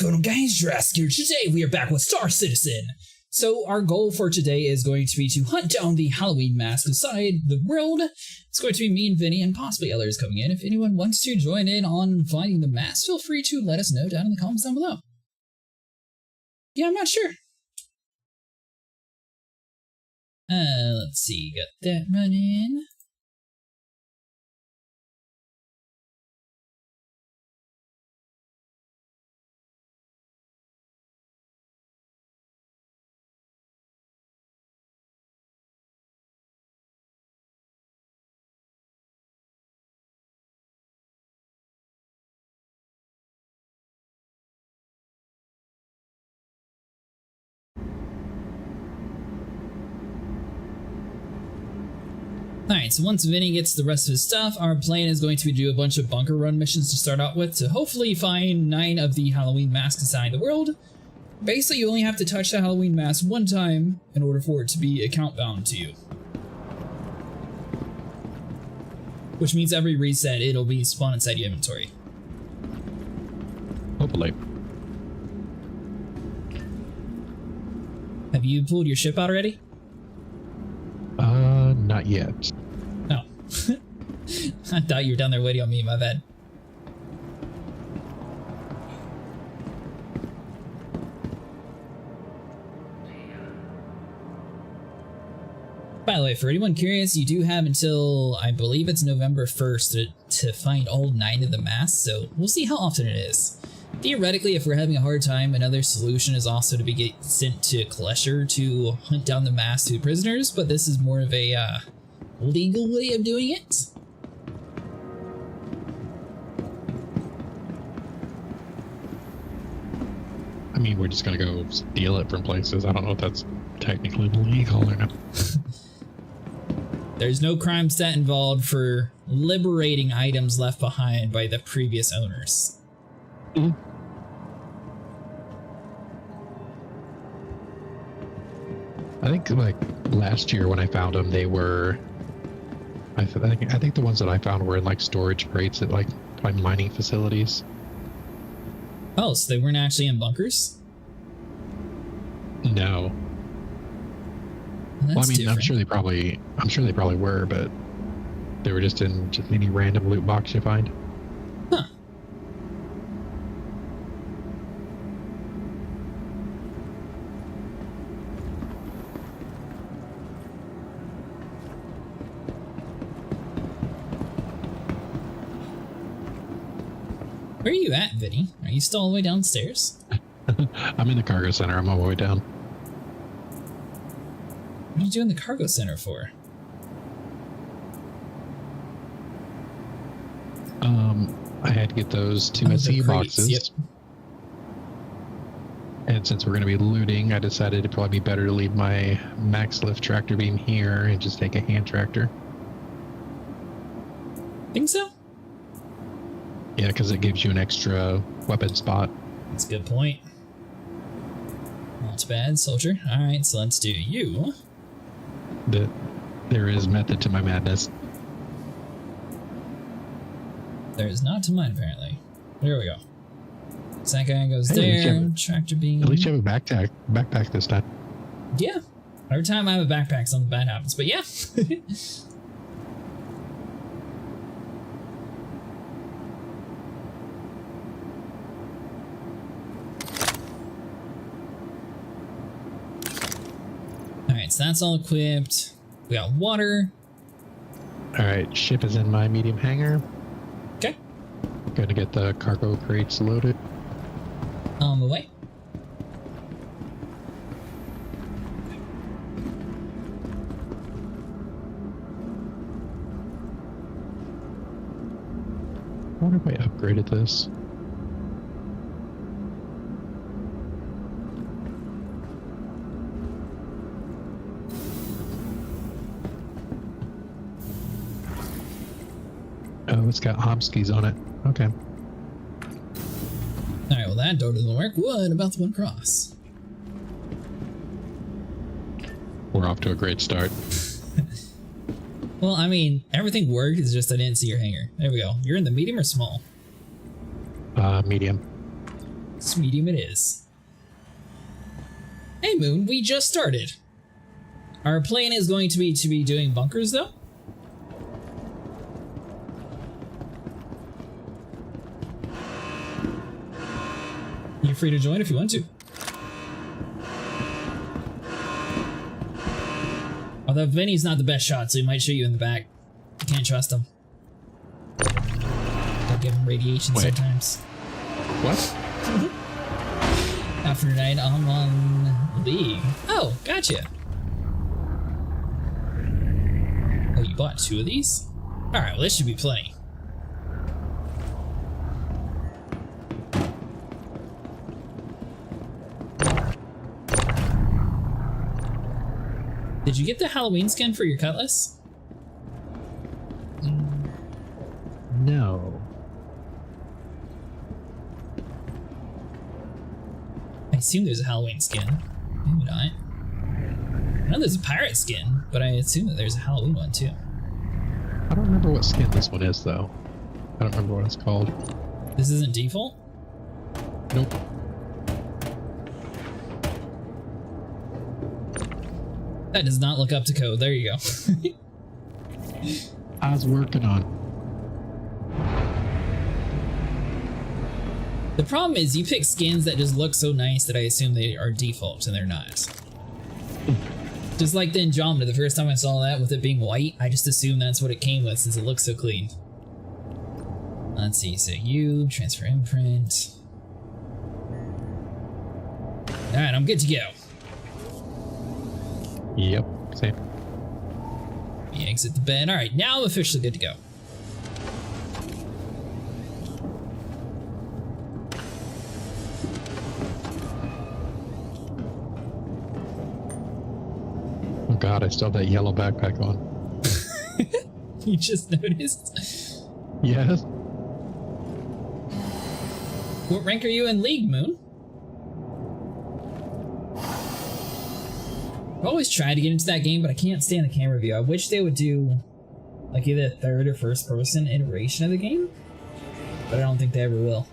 going on, guys? Jurassic here. Today we are back with Star Citizen. So our goal for today is going to be to hunt down the Halloween mask inside the world. It's going to be me and Vinny and possibly others coming in. If anyone wants to join in on finding the mask, feel free to let us know down in the comments down below. Yeah, I'm not sure. Let's see. Got that running. Alright, so once Vinny gets the rest of his stuff, our plan is going to be to do a bunch of bunker run missions to start out with to hopefully find 9 of the Halloween masks inside the world. Basically, you only have to touch the Halloween mask one time in order for it to be account bound to you. Which means every reset, it'll be spawned inside your inventory. Hopefully. Have you pulled your ship out already? Not yet. No. I thought you were down there waiting on me, my bad. By the way, for anyone curious, you do have until, I believe it's November 1st to find all 9 of the masks, so we'll see how often it is. Theoretically, if we're having a hard time, another solution is also to be sent to Klesher to hunt down the masks to the prisoners, but this is more of a legal way of doing it. I mean, we're just gonna go steal it from places. I don't know if that's technically legal or not. There's no crime stat involved for liberating items left behind by the previous owners. Mm-hmm. I think like last year when I found them, they were. I think the ones that I found were in like storage crates at like mining facilities. Oh, so they weren't actually in bunkers? No. Well, I mean, different. I'm sure they probably were, but they were just in any random loot box you find. Huh. Where are you at, Vinny? Are you still all the way downstairs? I'm in the cargo center. I'm on my way down. What are you doing the cargo center for? I had to get those 2 SE boxes. Yep. And since we're going to be looting, I decided it'd probably be better to leave my max lift tractor beam here and just take a hand tractor. Think so? Yeah, because it gives you an extra weapon spot. That's a good point. Not bad, soldier. Alright, so let's do you. There is method to my madness. There is not to mine, apparently. There we go. So that guy goes there, tractor beam. At least you have a backpack this time. Yeah. Every time I have a backpack, something bad happens, but yeah. Alright, so that's all equipped. We got water. Alright, ship is in my medium hangar. Okay. Gonna get the cargo crates loaded. On the way. I wonder if I upgraded this. Oh, it's got Homskis on it. Okay. Alright, well that door doesn't work. What about the one across? We're off to a great start. Well, I mean, everything worked, it's just I didn't see your hanger. There we go. You're in the medium or small? Medium. Medium it is. Hey Moon, we just started. Our plan is going to be doing bunkers though. You're free to join if you want to. Although Vinny's not the best shot, so he might shoot you in the back. You can't trust him. Don't give him radiation sometimes. What? After tonight, I'm on League. Oh, gotcha. Oh, you bought 2 of these? Alright, well this should be plenty. Did you get the Halloween skin for your cutlass? No. I assume there's a Halloween skin. Maybe not. I know there's a pirate skin, but I assume that there's a Halloween one too. I don't remember what skin this one is, though. I don't remember what it's called. This isn't default? Nope. That does not look up to code. There you go. I was working on. The problem is you pick skins that just look so nice that I assume they are default, and they're not. Just like the Andromeda, the first time I saw that with it being white, I just assumed that's what it came with since it looks so clean. Let's see, so you, transfer imprint. Alright, I'm good to go. Yep, same. You exit the bed. Alright, now I'm officially good to go. Oh god, I still have that yellow backpack on. You just noticed? Yes. What rank are you in League, Moon? I've always tried to get into that game, but I can't stand the camera view. I wish they would do like either a third or first person iteration of the game, but I don't think they ever will.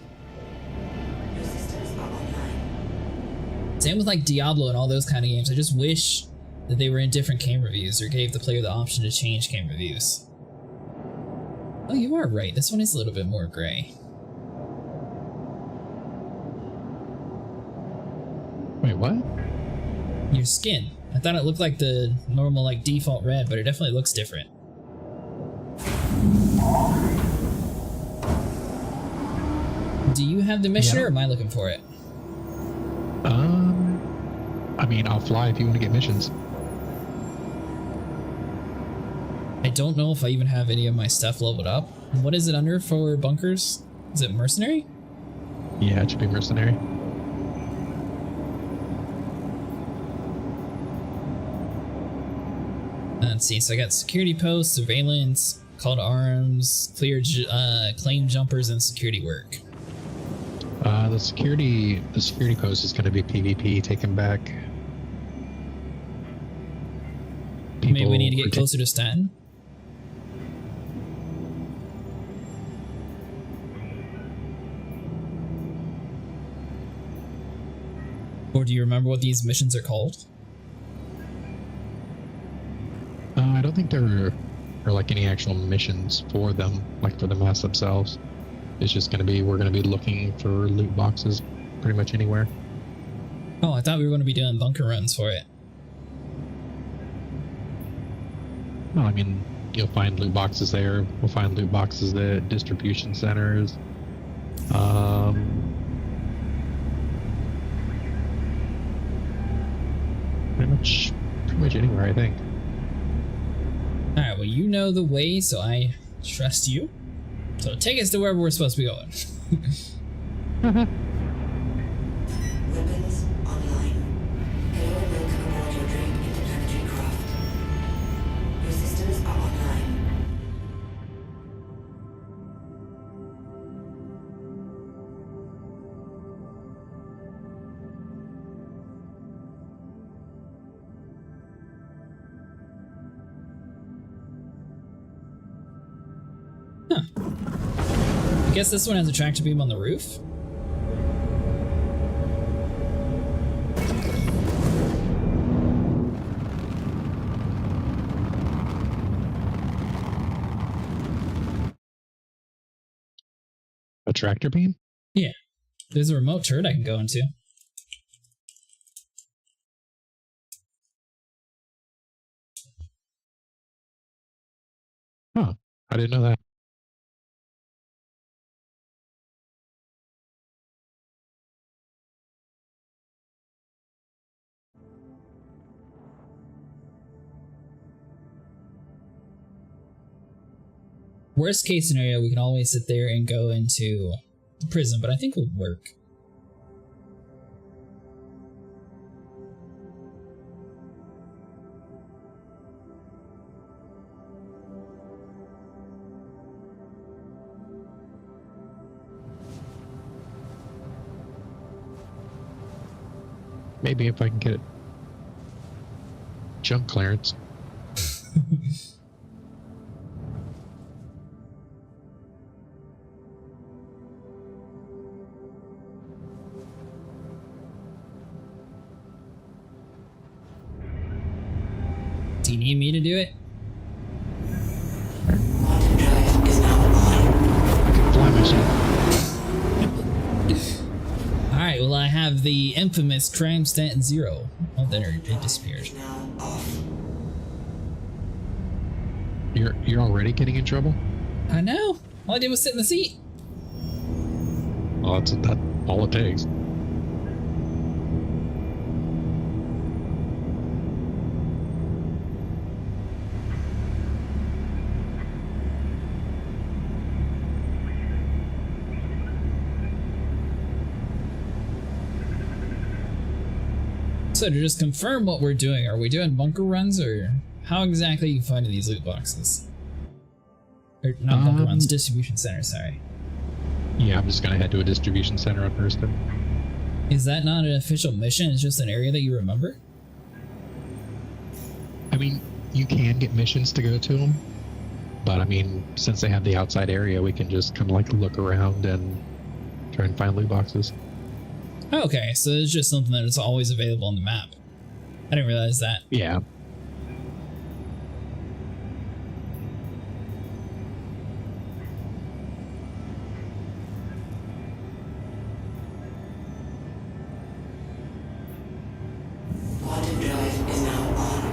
Same with like Diablo and all those kind of games. I just wish that they were in different camera views or gave the player the option to change camera views. Oh, you are right. This one is a little bit more gray. Wait, what? Your skin. I thought it looked like the normal, like, default red, but it definitely looks different. Do you have the mission, or am I looking for it? I mean, I'll fly if you want to get missions. I don't know if I even have any of my stuff leveled up. What is it under for bunkers? Is it mercenary? Yeah, it should be mercenary. Let's see, so I got security posts, surveillance, call to arms, clear claim jumpers, and security work. The security post is going to be PvP, taken back. Maybe we need to get closer to Stanton. Or do you remember what these missions are called? I don't think there are like any actual missions for them, like for the maps themselves. It's just going to be, we're going to be looking for loot boxes pretty much anywhere. Oh, I thought we were going to be doing bunker runs for it. No, I mean, you'll find loot boxes there. We'll find loot boxes at distribution centers. Pretty much anywhere, I think. Alright, well, you know the way, so I trust you. So take us to wherever we're supposed to be going. Weapons online. Hello and welcome aboard your Drake interplanetary craft. Your systems are online. Huh. I guess this one has a tractor beam on the roof. A tractor beam? Yeah. There's a remote turret I can go into. Huh. I didn't know that. Worst case scenario, we can always sit there and go into the prison, but I think it'll work. Maybe if I can get it. Junk clearance. Do you need me to do it? Quantum drive is now on. I can fly my ship. Alright, well I have the infamous Stanton 0. Oh, then it disappeared. Now off. You're already getting in trouble? I know. All I did was sit in the seat. Well, that's all it takes. So to just confirm what we're doing, are we doing bunker runs, or how exactly are you finding these loot boxes? Or not bunker runs, distribution center, sorry. Yeah, I'm just gonna head to a distribution center on Thurston. Is that not an official mission? It's just an area that you remember? I mean, you can get missions to go to them, but I mean, since they have the outside area, we can just kind of like look around and try and find loot boxes. Okay, so it's just something that is always available on the map. I didn't realize that. Yeah. Quantum drive is now on.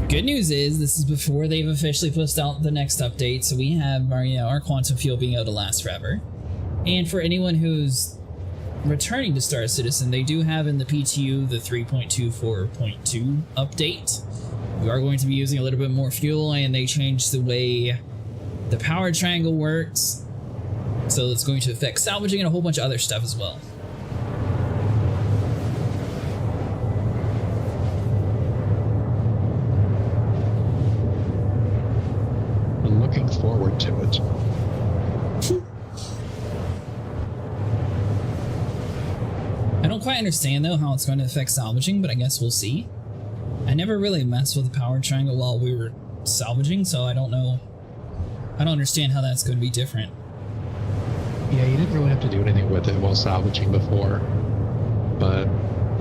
Good news is this is before they've officially pushed out the next update, so we have our quantum fuel being able to last forever. And for anyone who's returning to Star Citizen, they do have in the PTU the 3.24.2 update. We are going to be using a little bit more fuel, and they changed the way the power triangle works, so it's going to affect salvaging and a whole bunch of other stuff as well. Looking forward to it. I don't quite understand though how it's going to affect salvaging, but I guess we'll see. I never really messed with the power triangle while we were salvaging, so I don't know. I don't understand how that's going to be different. Yeah, you didn't really have to do anything with it while salvaging before, but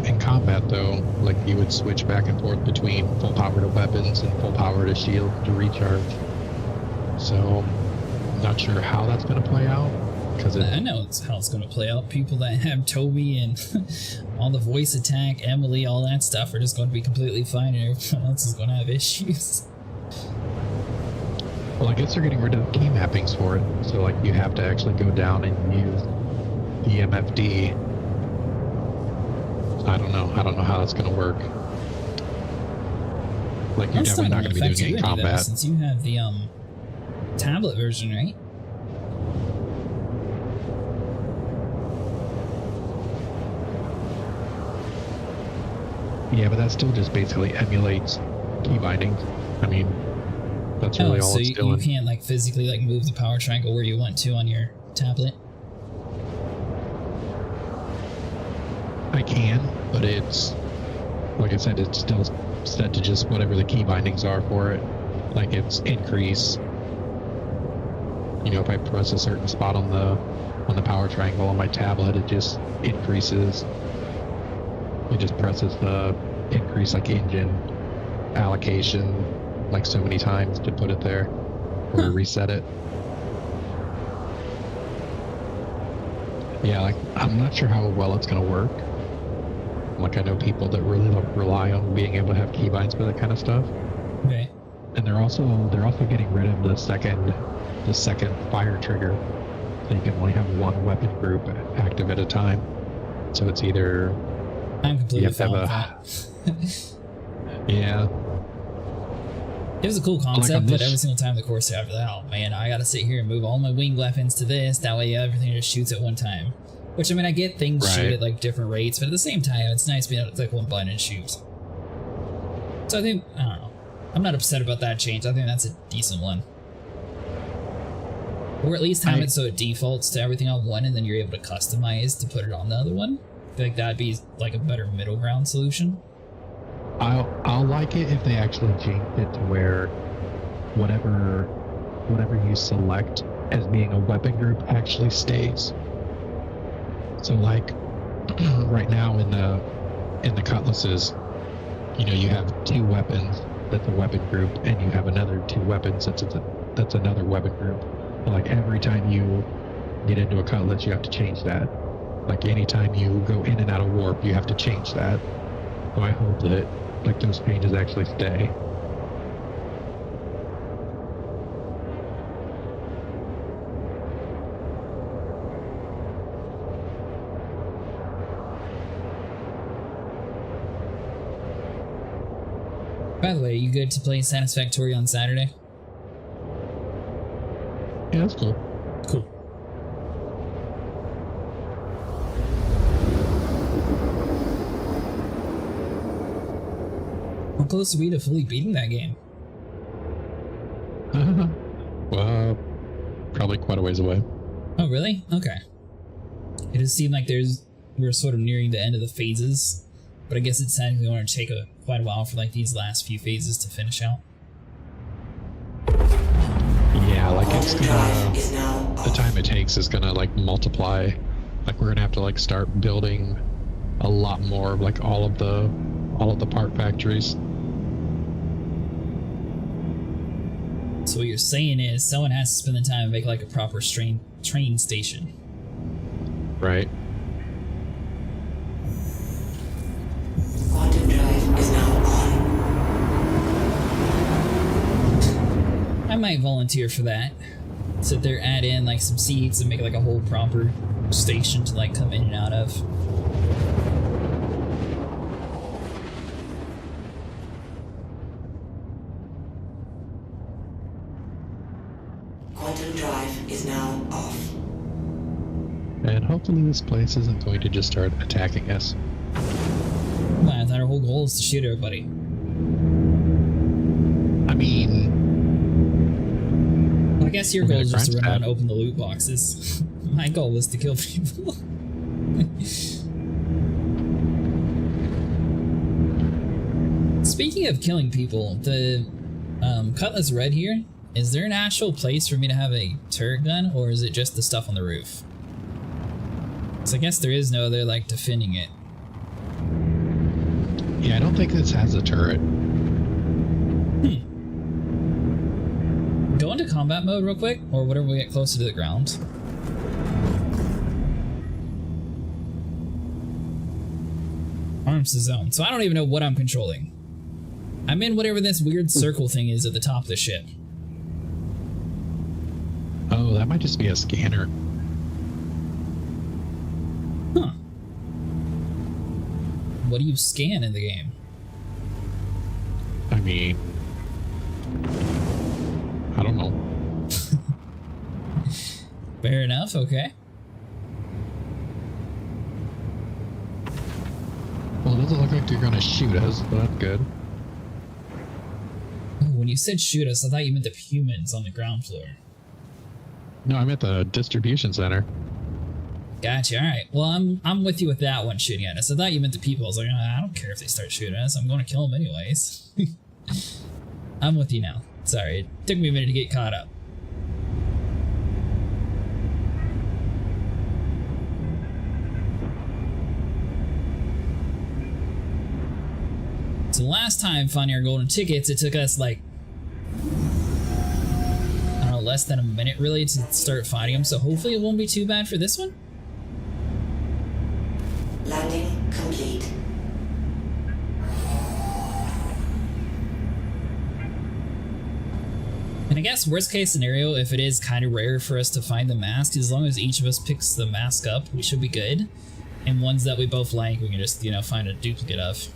in combat though, like you would switch back and forth between full power to weapons and full power to shield to recharge. So, not sure how that's going to play out. I know how it's going to play out. People that have Toby and all the voice attack, Emily, all that stuff are just going to be completely fine, and everyone else is going to have issues. Well, I guess they're getting rid of the key mappings for it. So, like, you have to actually go down and use the MFD. I don't know how that's going to work. Like, you're definitely not going to be doing it in combat. Though, since you have the tablet version, right? Yeah, but that still just basically emulates key bindings. I mean, that's really all it's doing. You can't like physically like move the power triangle where you want to on your tablet? I can, but it's, like I said, it's still set to just whatever the key bindings are for it. Like it's increase. You know, if I press a certain spot on the power triangle on my tablet, it just increases. It just presses the increase like engine allocation like so many times to put it there or reset it. Yeah, like I'm not sure how well it's gonna work. Like I know people that really rely on being able to have keybinds for that kind of stuff. Okay. And they're also getting rid of the second fire trigger. So you can only have one weapon group active at a time. So it's either I'm completely you have to fine have with that. yeah. It was a cool concept, on but this- every single time the course after that, oh man, I gotta sit here and move all my winged weapons to this. That way everything just shoots at one time. Which, I mean, I get things shoot Right. at like different rates, but at the same time, it's nice being able to click one button and shoot. So I think, I don't know. I'm not upset about that change. I think that's a decent one. Or at least have it so it defaults to everything on one and then you're able to customize to put it on the other one. I feel like that'd be like a better middle ground solution. I'll like it if they actually change it to where whatever you select as being a weapon group actually stays. So like right now in the cutlasses, you know, you have 2 weapons that's a weapon group, and you have another 2 weapons that's another weapon group. But like every time you get into a cutlass, you have to change that. Like anytime you go in and out of warp, you have to change that. So I hope that like those changes actually stay. By the way, are you good to play Satisfactory on Saturday? Yeah, that's cool. Cool. How close are we to fully beating that game? Well, probably quite a ways away. Oh, really? Okay. It does seem like we're sort of nearing the end of the phases, but I guess it's technically going to take quite a while for like these last few phases to finish out. Yeah, like it's Quantum drive gonna, is now the off. time it takes is gonna like multiply. Like we're gonna have to like start building a lot more of like all of the part factories. So what you're saying is someone has to spend the time and make like a proper train station. Right. Quantum drive is now on. I might volunteer for that. Sit there, add in like some seats and make like a whole proper station to like come in and out of. Quantum drive is now off. And hopefully this place isn't going to just start attacking us. Well, I thought our whole goal is to shoot everybody. I mean, Well, I guess your I mean, goal is a just to crime's run around bad. and open the loot boxes. My goal was to kill people. Speaking of killing people, the Cutlass Red here, is there an actual place for me to have a turret gun, or is it just the stuff on the roof? So I guess there is no other, like, defending it. yeah, I don't think this has a turret. Go into combat mode real quick, or whatever we get closer to the ground. Arms to zone. So I don't even know what I'm controlling. I'm in whatever this weird circle thing is at the top of the ship. Oh, that might just be a scanner. Huh. What do you scan in the game? I mean, I don't know. Fair enough, okay. Well, it doesn't look like they're gonna shoot us, but that's good. Oh, when you said shoot us, I thought you meant the humans on the ground floor. No, I'm at the distribution center. Gotcha, alright. Well, I'm with you with that one shooting at us. I thought you meant the people. I was like, I don't care if they start shooting at us. I'm going to kill them anyways. I'm with you now. Sorry, it took me a minute to get caught up. last time finding our golden tickets, it took us like, I don't know, less than a minute really to start fighting them, so hopefully it won't be too bad for this one. Landing complete. And I guess worst case scenario, if it is kind of rare for us to find the mask, as long as each of us picks the mask up, we should be good. And ones that we both like, we can just, you know, find a duplicate of.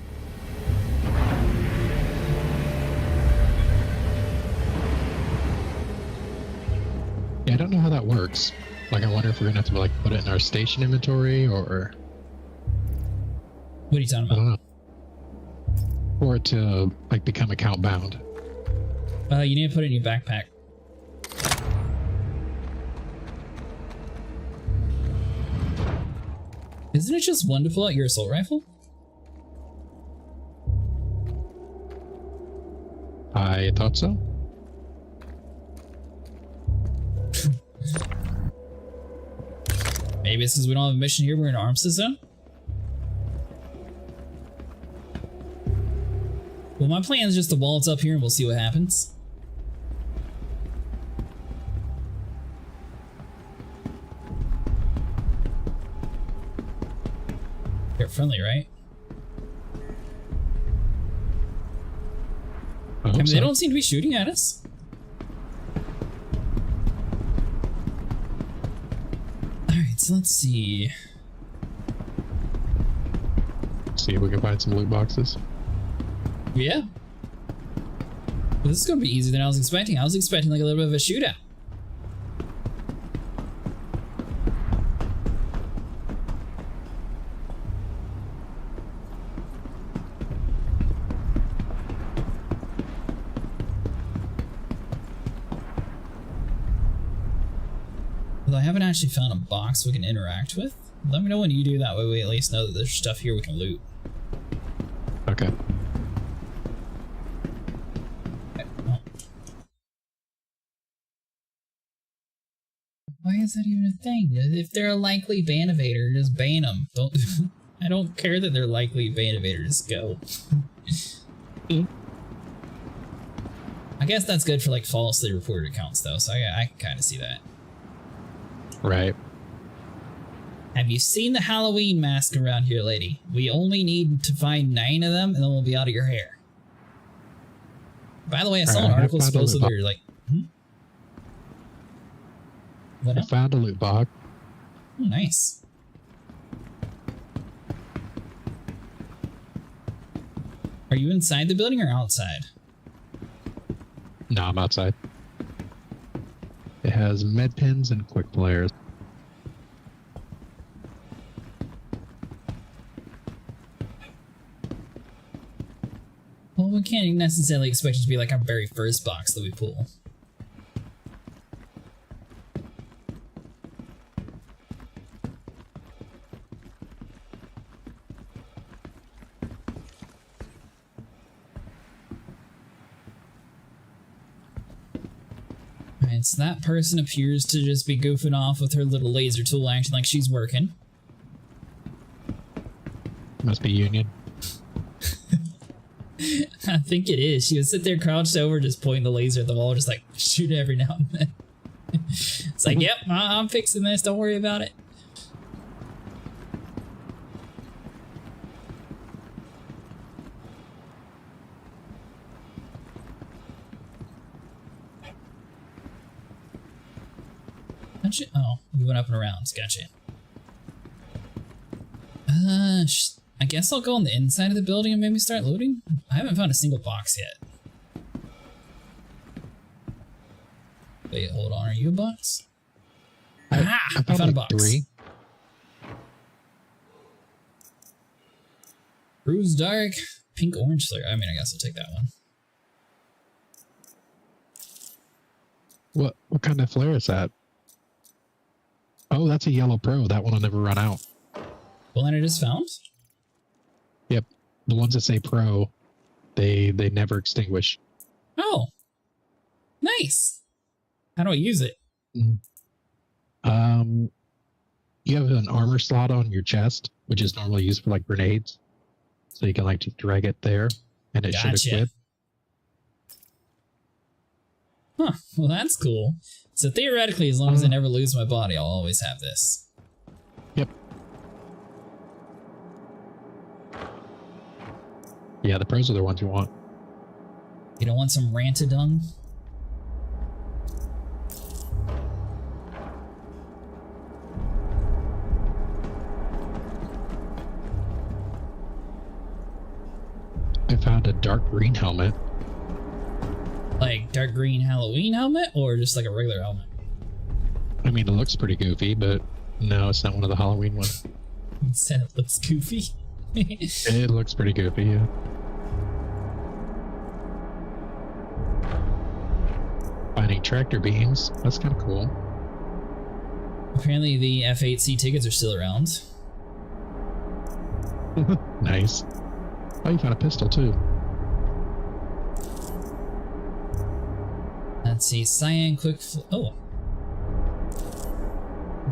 Yeah, I don't know how that works. Like, I wonder if we're gonna have to like put it in our station inventory, or What are you talking I don't about? know, or to like become account bound. You need to put it in your backpack. Isn't it just one to pull out your assault rifle? I thought so. Maybe it's because we don't have a mission here, we're in an arms zone? Well, my plan is just to waltz up here and we'll see what happens. They're friendly, right? I hope I mean, so. they don't seem to be shooting at us. Alright, so let's see. See if we can find some loot boxes. Yeah. Well, this is going to be easier than I was expecting. I was expecting like a little bit of a shootout. Although I haven't actually found a box we can interact with. Let me know when you do, that way we at least know that there's stuff here we can loot. Okay. Oh. Why is that even a thing? If they're a likely ban evader, just ban them. Don't. I don't care that they're likely ban evaders. Go. I guess that's good for like falsely reported accounts though, so I can kind of see that. Right. Have you seen the Halloween mask around here, lady? We only need to find 9 of them, and then we'll be out of your hair. By the way, I saw an Alright, I article found a loot supposedly like. What I now? found a loot box. Oh, nice. Are you inside the building or outside? No, I'm outside. It has med pins and quick flares. Well, we can't necessarily expect it to be like our very first box that we pull. Alright, so that person appears to just be goofing off with her little laser tool acting like she's working. Must be Union. I think it is. She would sit there crouched over, just pointing the laser at the wall, just like shoot every now and then. It's like, yep, I'm fixing this, don't worry about it. Gotcha. Oh, we went up and around. Gotcha. I guess I'll go on the inside of the building and maybe start looting. I haven't found a single box yet. Wait, hold on. Are you a box? I found a like box. 3. Bruised dark, pink orange flare. I mean, I guess I'll take that one. What kind of flare is that? Oh, that's a yellow pro. That one will never run out. Well, then it is found. Yep. The ones that say pro, they never extinguish. Oh, nice. How do I use it? You have an armor slot on your chest, which is normally used for like grenades. So you can like just drag it there. and it should Gotcha. equip. Huh, well that's cool. So theoretically, as long as I never lose my body, I'll always have this. Yep. Yeah, the pros are the ones you want. You don't want some rantadung? I found a dark green helmet. Like dark green Halloween helmet, or just like a regular helmet? I mean, it looks pretty goofy, but no, it's not one of the Halloween ones. You said it looks goofy. It looks pretty goofy, yeah. Finding tractor beams. That's kind of cool. Apparently the F8C tickets are still around. Nice. Oh, you found a pistol too. Let's see, cyan quick. Oh,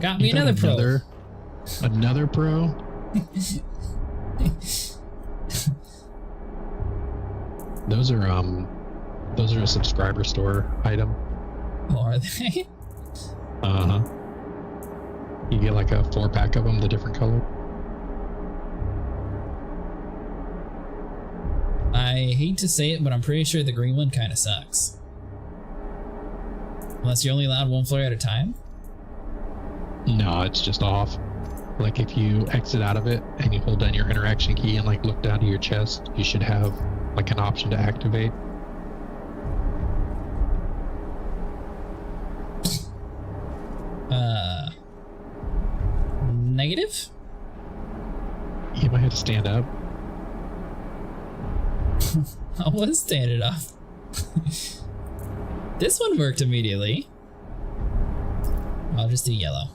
got me You found another pro. Another pro. Those are a subscriber store item. Oh, are they? Uh-huh. You get like a 4-pack of them, the different color. I hate to say it, but I'm pretty sure the green one kind of sucks. Unless you're only allowed one flare at a time? No, it's just off. Like if you exit out of it and you hold down your interaction key and like look down to your chest, you should have like an option to activate. Negative? You might have to stand up. I was standing up. This one worked immediately. I'll just do yellow.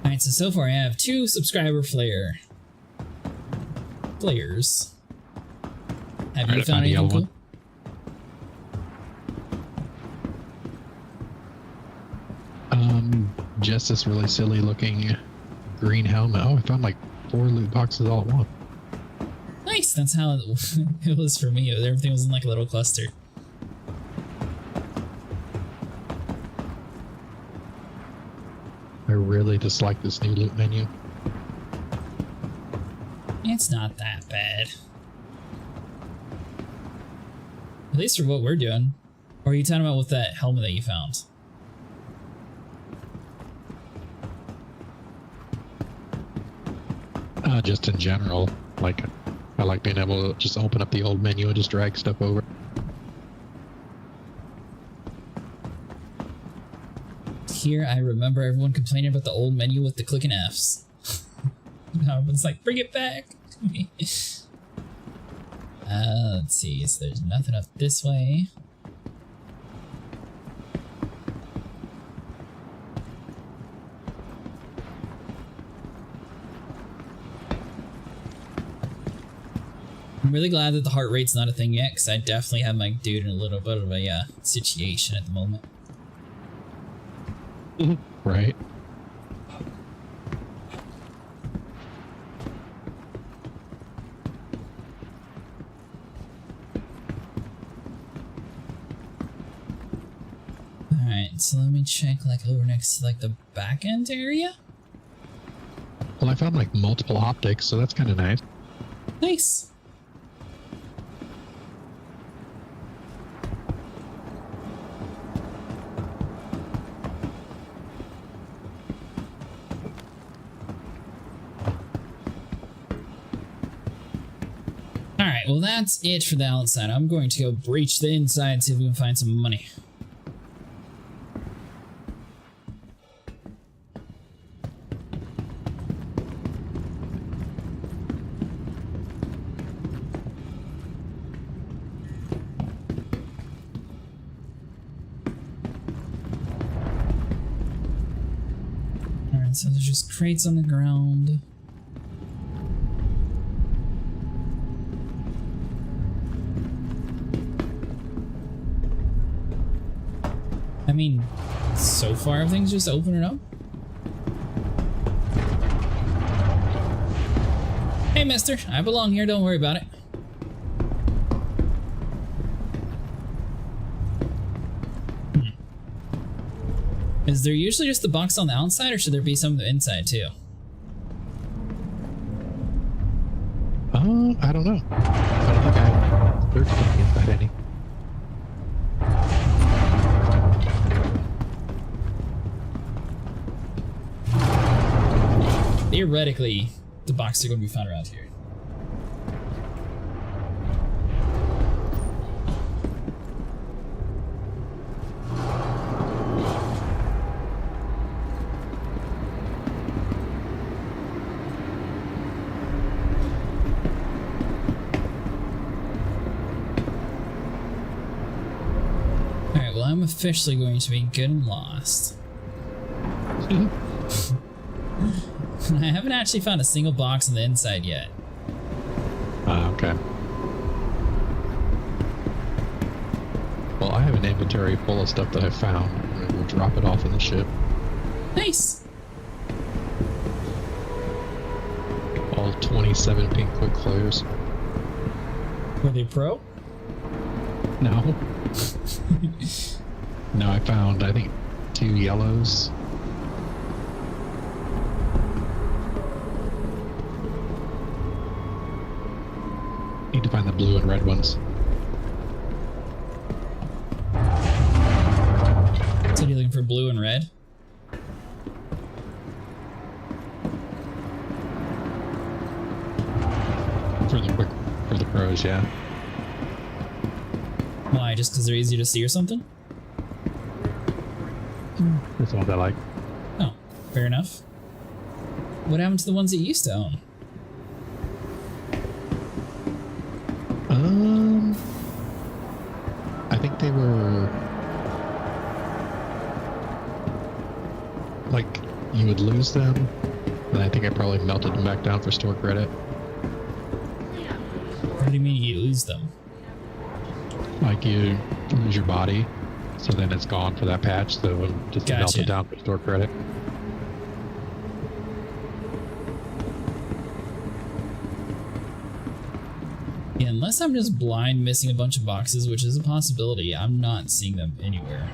Alright, so far I have 2 subscriber flares. Have you found anything cool? Just this really silly looking green helmet. Oh, I found like 4 loot boxes all at once. Nice, that's how it was for me. Everything was in like a little cluster. I really dislike this new loot menu. It's not that bad. At least for what we're doing. Or are you talking about with that helmet that you found? Just in general, like I like being able to just open up the old menu and just drag stuff over. Here, I remember everyone complaining about the old menu with the clicking Fs. Everyone's like, bring it back! Let's see, so there's nothing up this way. I'm really glad that the heart rate's not a thing yet, because I definitely have my dude in a little bit of a situation at the moment. Right. Alright, so let me check like over next to like the back end area. Well, I found like multiple optics, so that's kind of nice. Nice. Alright, well that's it for the outside. I'm going to go breach the inside and see if we can find some money. Alright, so there's just crates on the ground. I mean, so far everything's just opening up. Hey, mister, I belong here, don't worry about it. Is there usually just the box on the outside, or should there be some on the inside too? I don't know. I don't think I searched on the inside any. Theoretically, the boxes are going to be found around here. Alright, well, I'm officially going to be good and lost. I haven't actually found a single box on the inside yet. Okay. Well, I have an inventory full of stuff that I found. We'll drop it off in the ship. Nice! All 27 pink quick clears. Were they pro? No. No, I found, I think, 2 yellows. Need to find the blue and red ones. So you're looking for blue and red? For the pros, yeah. Why? Just because they're easier to see or something? That's the ones I like. Oh, fair enough. What happened to the ones that you used to own? I think they were like you would lose them, and I think I probably melted them back down for store credit. What do you mean you lose them? Like you lose your body, so then it's gone for that patch, so just Gotcha. melt it down for store credit. Yeah, unless I'm just blind missing a bunch of boxes, which is a possibility, I'm not seeing them anywhere.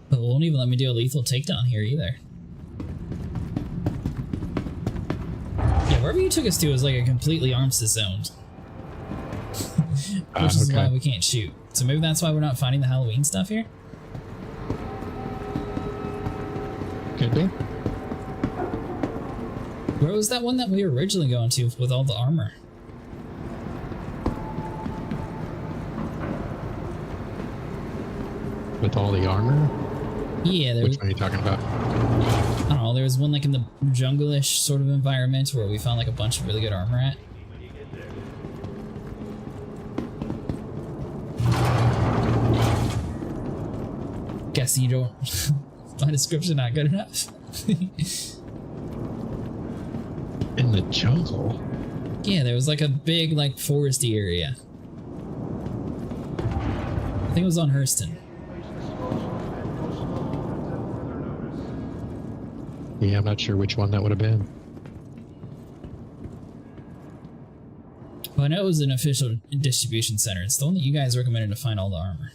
But it won't even let me do a lethal takedown here either. Yeah, wherever you took us to is like a completely armistice zone. Which is why we can't shoot. So maybe that's why we're not finding the Halloween stuff here? Could be. Where was that one that we were originally going to with all the armor? With all the armor? Yeah, there Which was, one are you talking about? I don't know, there was one like in the jungle-ish sort of environment where we found like a bunch of really good armor at. Guess you don't... My description not good enough? In the jungle? Yeah, there was like a big like foresty area. I think it was on Hurston. Yeah, I'm not sure which one that would have been. Well, I know it was an official distribution center. It's the one that you guys recommended to find all the armor.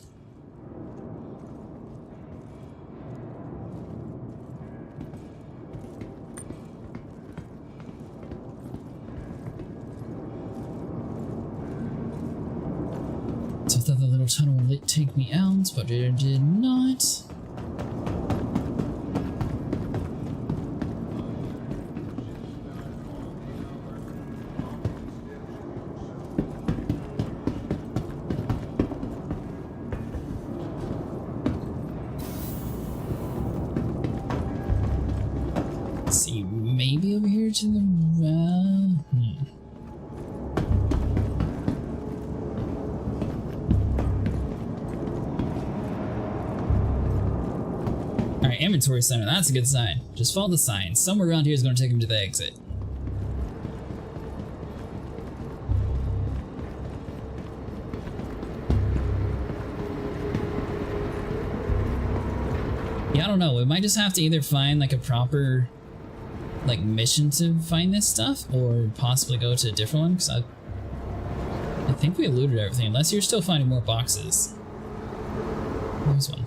So I thought the little tunnel would take me out, but it did not. Let's see, maybe over here to the Alright, inventory center. That's a good sign. Just follow the sign. Somewhere around here is going to take him to the exit. Yeah, I don't know. We might just have to either find like a proper like mission to find this stuff, or possibly go to a different one, because I think we looted everything, unless you're still finding more boxes. There's one.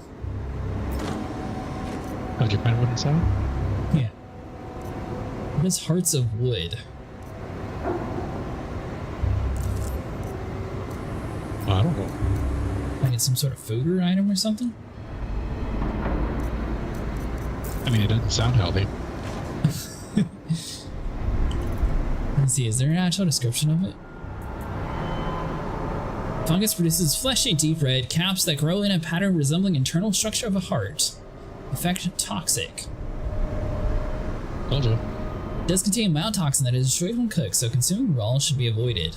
Oh, did you find one inside? Yeah. What is Hearts of Wood? I don't know. Like it's some sort of food or item or something? I mean, it doesn't sound healthy. Let's see, is there an actual description of it? Fungus produces fleshy, deep red caps that grow in a pattern resembling internal structure of a heart. Effect toxic. Told you. It does contain a mild toxin that is destroyed when cooked, so consuming raw should be avoided.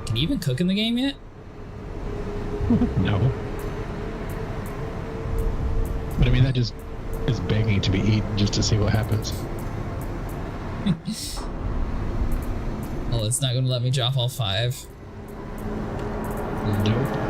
Can you even cook in the game yet? No. But I mean, that just is begging to be eaten just to see what happens. Oh, it's not going to let me drop all 5. Nope.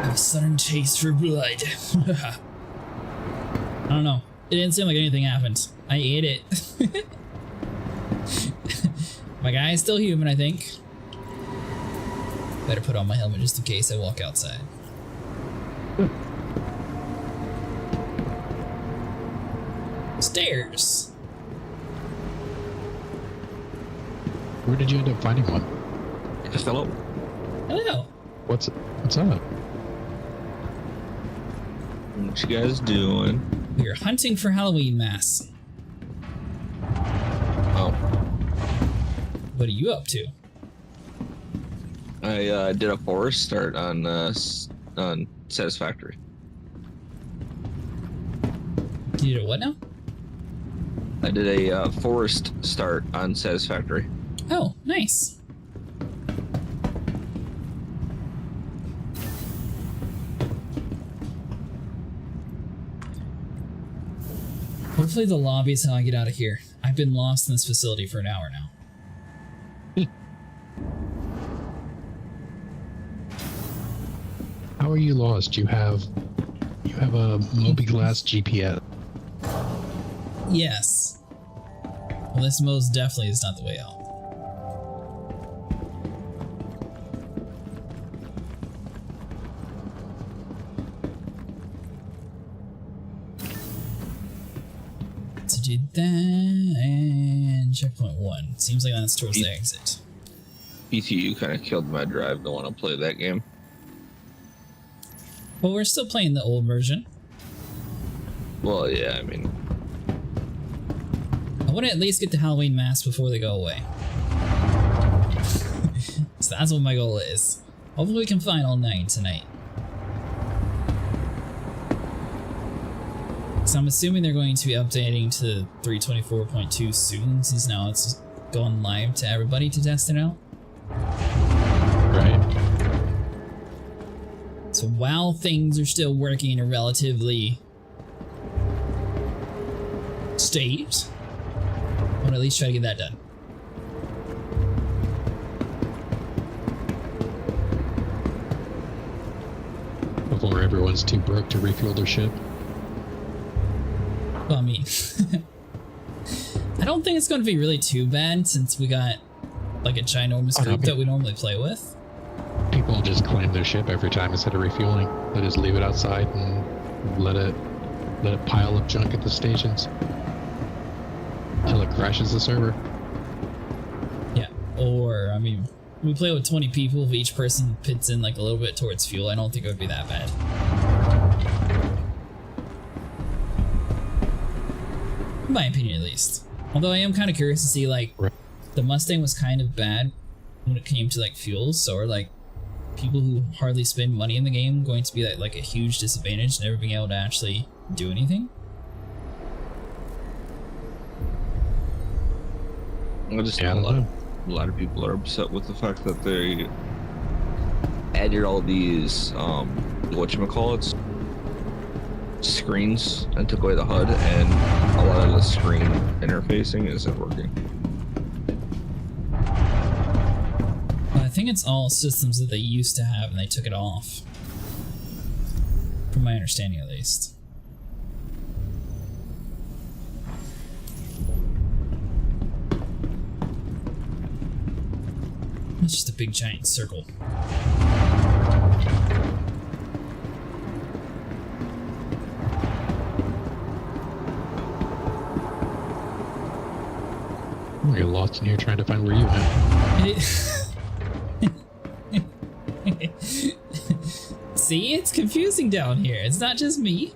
A sudden taste for blood. I don't know. It didn't seem like anything happened. I ate it. My guy is still human, I think. Better put on my helmet just in case I walk outside. Stairs. Where did you end up finding one? Hello. Hello. What's up? What you guys doing? We are hunting for Halloween masks. Oh, What are you up to? I did a forest start on Satisfactory. You did a what now? I did a forest start on Satisfactory. Oh, nice. Hopefully the lobby is how I get out of here. I've been lost in this facility for an hour now. How are you lost? You have a Mobi-Glass GPS. Yes. Well, this most definitely is not the way out. So did that, and checkpoint 1. Seems like that's towards the exit. PTU kind of killed my drive to want to play that game. Well, we're still playing the old version. Well, yeah, I mean, I want to at least get the Halloween mask before they go away. So that's what my goal is. Hopefully we can find all 9 tonight. So I'm assuming they're going to be updating to 3.24.2 soon, since now it's going live to everybody to test it out. Right. So while things are still working in a relatively state, I want to at least try to get that done. Before everyone's too broke to refuel their ship. Well, I mean, I don't think it's going to be really too bad since we got like a ginormous group that we normally play with. People just claim their ship every time instead of refueling. They just leave it outside and let it pile up junk at the stations until it crashes the server. Yeah, or I mean, we play with 20 people. If each person pits in like a little bit towards fuel, I don't think it would be that bad. In my opinion, at least. Although I am kind of curious to see, like, the Mustang was kind of bad when it came to like fuels, so we're like, people who hardly spend money in the game going to be like a huge disadvantage, never being able to actually do anything? I just Yeah, I know don't know. a lot of people are upset with the fact that they added all these whatchamacallits screens and took away the HUD, and a lot of the screen interfacing isn't working. I think it's all systems that they used to have and they took it off. From my understanding, at least. It's just a big giant circle. You're lost in here trying to find where you went. See, it's confusing down here. It's not just me.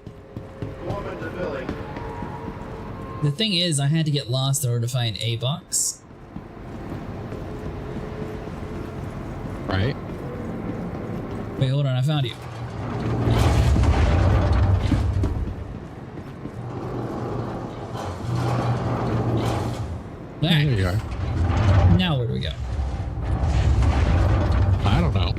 The thing is, I had to get lost in order to find a box. Right? Wait, hold on, I found you. There Alright, you are. now where do we go? I don't know.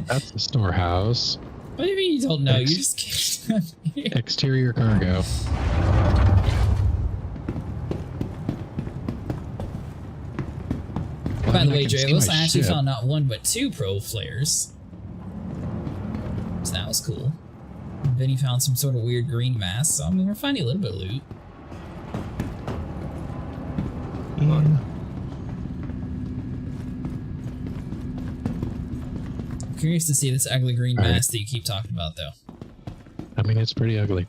That's the storehouse. What do you mean you don't know? You just came down here. Exterior cargo. Well, By I the mean, I way, can see Dralos, my I actually ship. found not one but two pro flares. So that was cool. And then he found some sort of weird green mass, so I mean, we're finding a little bit of loot. Yeah. I'm curious to see this ugly green All right. mass that you keep talking about, though. I mean, it's pretty ugly.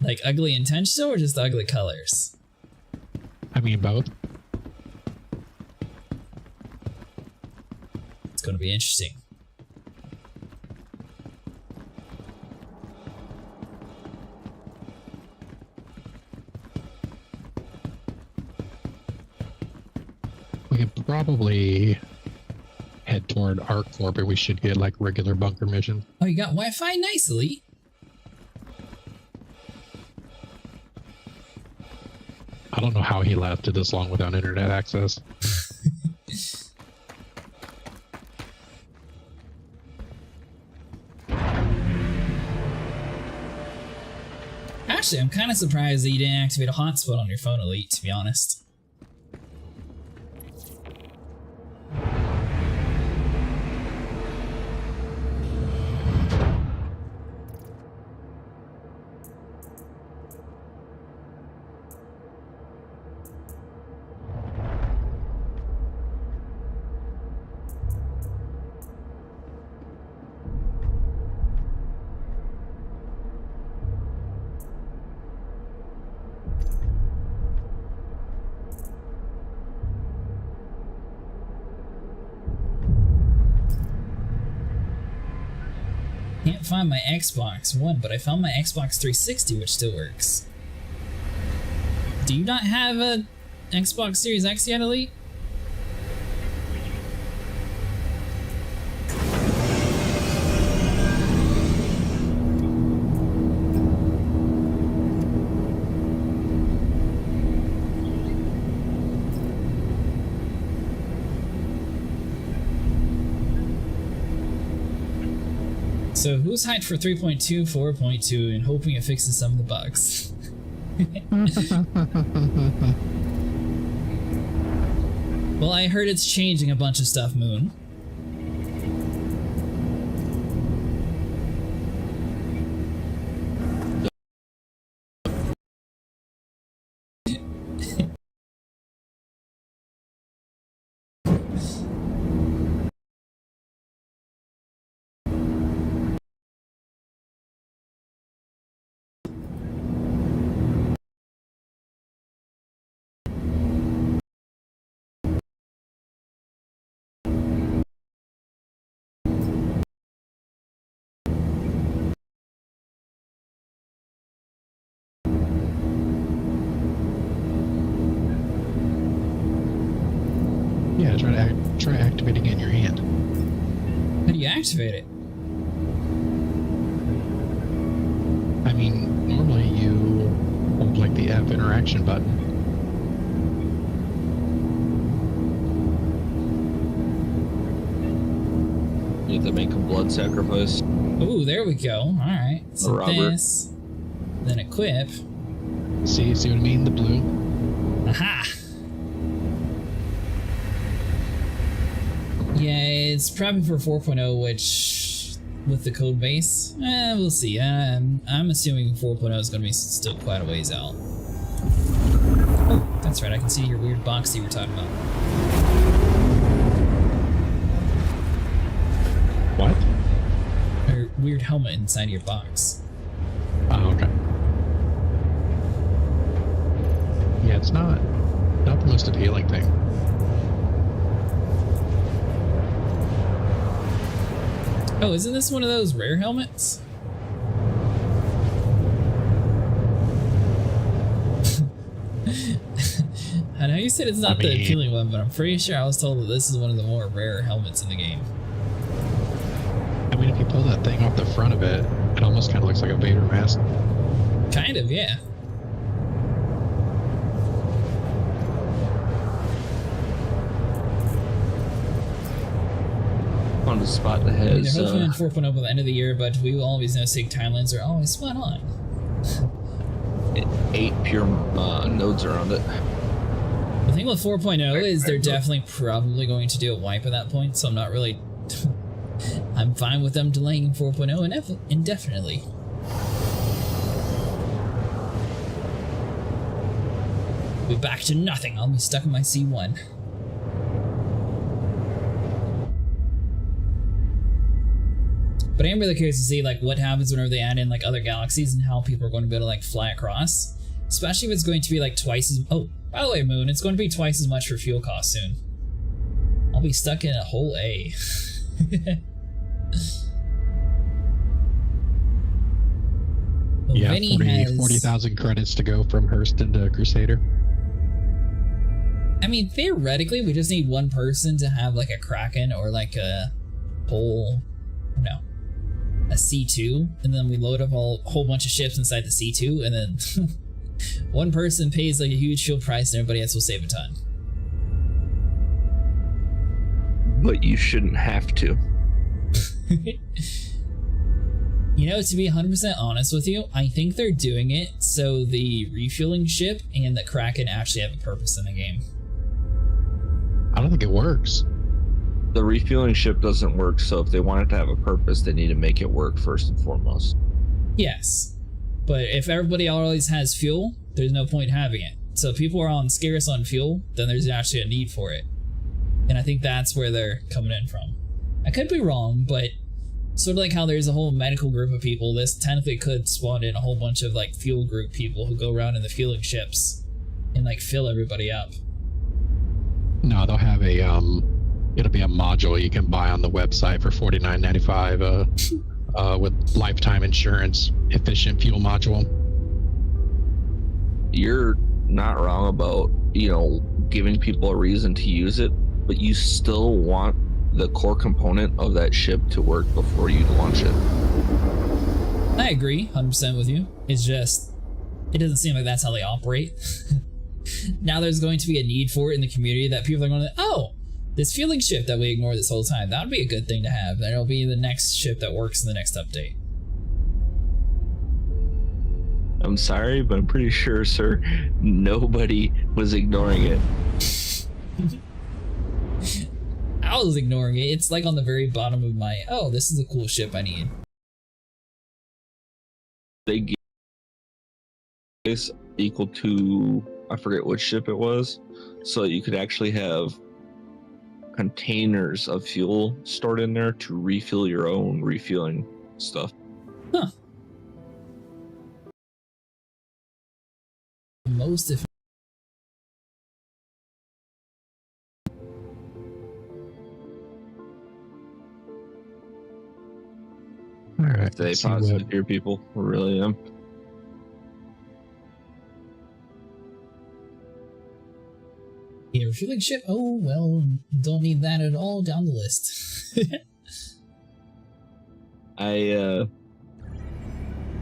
Like, ugly intentional or just ugly colors? I mean, both. It's going to be interesting. We could probably head toward ArcCorp, and we should get like regular bunker missions. Oh, you got Wi-Fi? Nicely. I don't know how he lasted this long without internet access. Actually, I'm kind of surprised that you didn't activate a hotspot on your phone, Elite, to be honest. Can't find my Xbox One, but I found my Xbox 360, which still works. Do you not have a Xbox Series X yet, Elite? So who's hyped for 3.2, 4.2, and hoping it fixes some of the bugs? Well, I heard it's changing a bunch of stuff, Moon. Yeah, try activating it in your hand. How do you activate it? I mean, normally you hold like the F interaction button. You have to make a blood sacrifice. Oh, there we go. All right. So robber. this, then equip. See what I mean? The blue. Aha! Yeah, it's probably for 4.0, which with the code base, we'll see. I'm assuming 4.0 is going to be still quite a ways out. Oh, that's right. I can see your weird box you were talking about. What? Or weird helmet inside your box. Oh, okay. Yeah, it's not the most appealing thing. Oh, isn't this one of those rare helmets? I know you said it's not the appealing one, but I'm pretty sure I was told that this is one of the more rare helmets in the game. I mean, if you pull that thing off the front of it, it almost kind of looks like a Vader mask. Kind of, yeah. On the spot that I mean, has they're hoping in 4.0 by the end of the year, but we will always know SIG timelines are always spot on. 8 pure nodes around it. The thing with 4.0 is they're definitely probably going to do a wipe at that point, so I'm not really... I'm fine with them delaying 4.0 indefinitely. Be back to nothing. I'll be stuck in my C1. But I am really curious to see like what happens whenever they add in like other galaxies and how people are going to be able to like fly across. Especially if it's going to be like twice as... Oh, by the way, Moon, it's going to be twice as much for fuel cost soon. I'll be stuck in a whole A. Well, yeah, Vinny 40,000 credits to go from Hurston to Crusader. I mean, theoretically, we just need one person to have like a Kraken or like a whole... No. A C2, and then we load up a whole bunch of ships inside the C2, and then one person pays like a huge fuel price and everybody else will save a ton. But you shouldn't have to. You know, to be 100% honest with you, I think they're doing it so the refueling ship and the Kraken actually have a purpose in the game. I don't think it works. The refueling ship doesn't work, so if they want it to have a purpose, they need to make it work first and foremost. Yes, but if everybody always has fuel, there's no point having it. So if people are scarce on fuel, then there's actually a need for it. And I think that's where they're coming in from. I could be wrong, but sort of like how there's a whole medical group of people, this technically could spawn in a whole bunch of like fuel group people who go around in the fueling ships and like fill everybody up. No, they'll have a it'll be a module you can buy on the website for $49.95 with lifetime insurance, efficient fuel module. You're not wrong about, giving people a reason to use it, but you still want the core component of that ship to work before you launch it. I agree 100% with you. It's just, it doesn't seem like that's how they operate. Now there's going to be a need for it in the community that people are going to, oh, this fueling ship that we ignored this whole time, that would be a good thing to have. Then it'll be the next ship that works in the next update. I'm sorry, but I'm pretty sure, sir, nobody was ignoring it. I was ignoring it. It's like on the very bottom of my, oh, this is a cool ship I need. They gave this equal to, I forget which ship it was, so you could actually have containers of fuel stored in there to refill your own refueling stuff. Huh. Most if All right, Stay let's see positive what- here, people. We really am. A refueling ship? Oh, well, don't need that at all down the list. I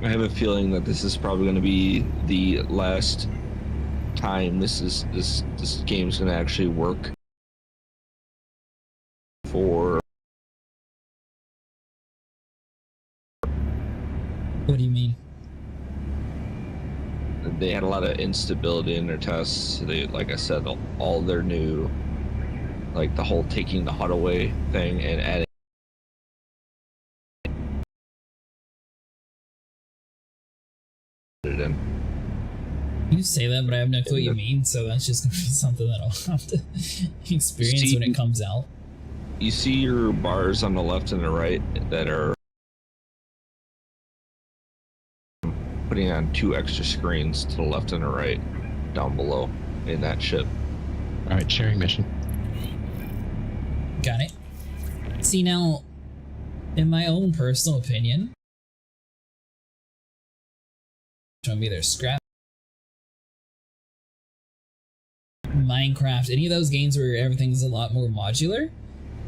have a feeling that this is probably going to be the last time this game's going to actually work for. What do you mean? They had a lot of instability in their tests. They, like I said, all their new, like the whole taking the HUD away thing and adding it in. You say that, but I have no clue what you mean, so that's just gonna be something that I'll have to experience when it comes out. You see your bars on the left and the right that are putting on 2 extra screens to the left and the right down below in that ship. All right, sharing mission. Got it. See, now, in my own personal opinion, which one be there? Scrap, Minecraft, any of those games where everything's a lot more modular.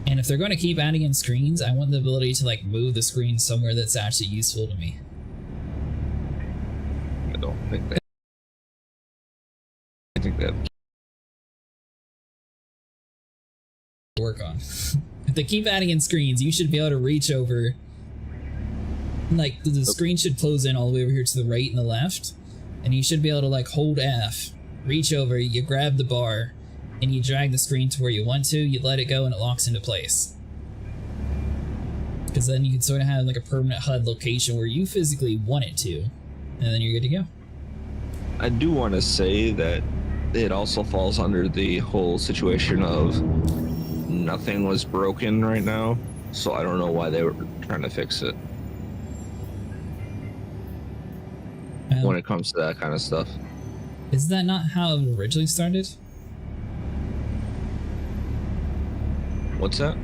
And if they're going to keep adding in screens, I want the ability to like move the screen somewhere that's actually useful to me. I don't think that. I think that. Work on. If they keep adding in screens, you should be able to reach over. Like the screen should close in all the way over here to the right and the left, and you should be able to like hold F, reach over, you grab the bar, and you drag the screen to where you want to. You let it go, and it locks into place. Because then you can sort of have like a permanent HUD location where you physically want it to, and then you're good to go. I do want to say that it also falls under the whole situation of nothing was broken right now, so I don't know why they were trying to fix it when it comes to that kind of stuff. Is that not how it originally started? What's that?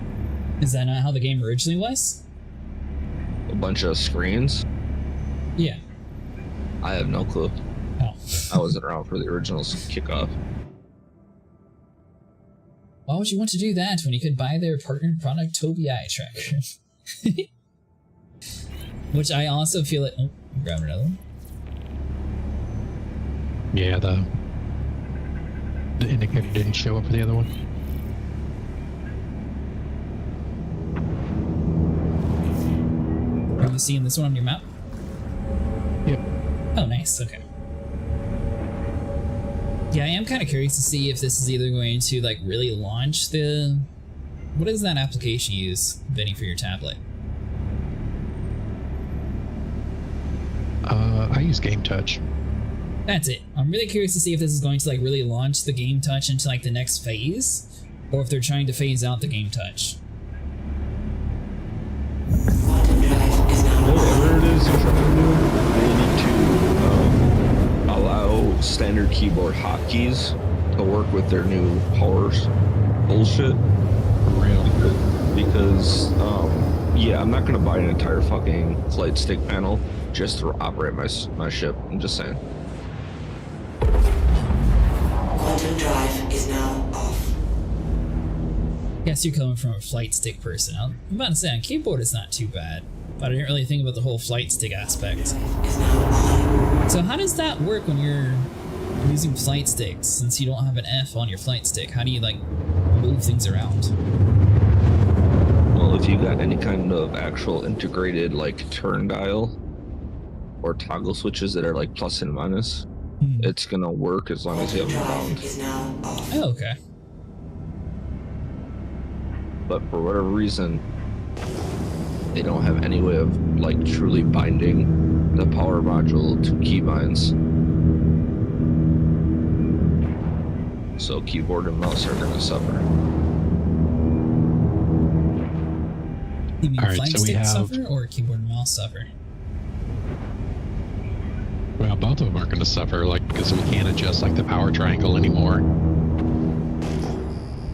Is that not how the game originally was? A bunch of screens? Yeah. I have no clue. Oh. I wasn't around for the original kickoff. Why would you want to do that when you could buy their partner product, Tobii Eye Tracker? Which I also feel like... Oh, grab another one. Yeah, the indicator didn't show up for the other one. Are you seeing this one on your map? Yep. Oh, nice. Okay. Yeah, I am kind of curious to see if this is either going to like really launch the... What does that application use, Vinny, for your tablet? I use Game Touch. That's it. I'm really curious to see if this is going to like really launch the Game Touch into like the next phase, or if they're trying to phase out the Game Touch. Whatever it is they're trying to do, they need to allow standard keyboard hotkeys to work with their new powers bullshit. For real. Because yeah, I'm not gonna buy an entire fucking flight stick panel just to operate my ship. I'm just saying. Quantum drive is now off. Guess you're coming from a flight stick person. I'm about to say on keyboard it's not too bad, but I didn't really think about the whole flight stick aspect. Is now on. So how does that work when you're using flight sticks? Since you don't have an F on your flight stick, how do you like move things around? Well, if you got any kind of actual integrated like turn dial or toggle switches that are like plus and minus, it's gonna work as long as you have them bound. Is now off. Oh, okay. But for whatever reason, they don't have any way of like truly binding the power module to keybinds. So keyboard and mouse are gonna suffer. You mean All right, flight so we stick have- suffer or keyboard and mouse suffer? Well, both of them are going to suffer, like, because we can't adjust like the power triangle anymore.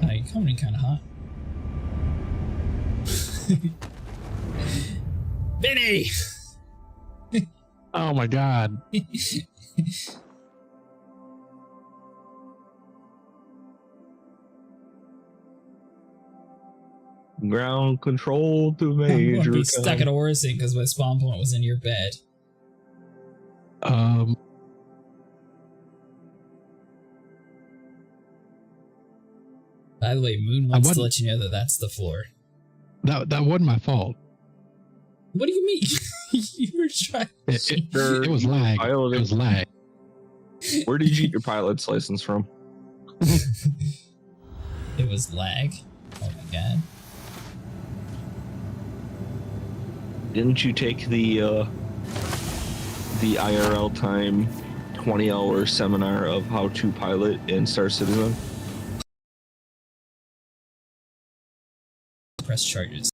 You're coming in kind of hot. Vinny! Oh my god. Ground control to I'm going to Major be stuck at Orison because my spawn point was in your bed. By the way, Moon wants to let you know that that's the floor. That wasn't my fault. What do you mean? You were trying. It was lag. It was lag. Where did you get your pilot's license from? It was lag. Oh my god. Didn't you take the IRL time 20-hour seminar of how to pilot in Star Citizen? Press charges.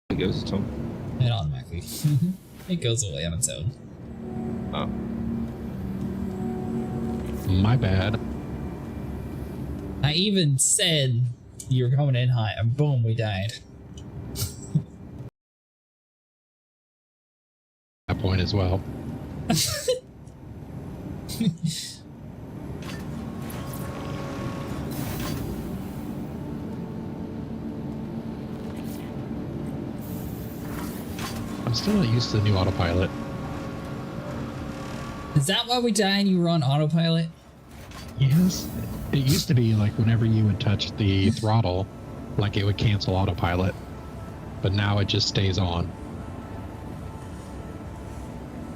It goes to him. It automatically. It goes away on its own. Oh. My bad. I even said you were coming in high, and boom, we died. That point as well. I'm still not used to the new autopilot. Is that why we died? You were on autopilot? Yes. It used to be like whenever you would touch the throttle, like it would cancel autopilot. But now it just stays on.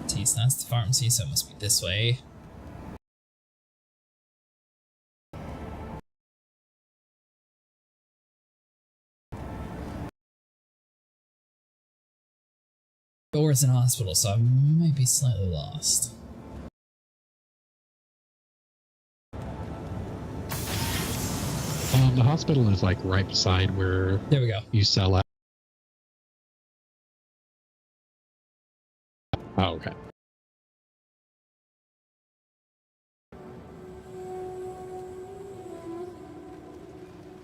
Geez, that's the pharmacy, so it must be this way. Doors in hospital, so I might be slightly lost. The hospital is like right beside where There we go. you sell at. Oh, okay.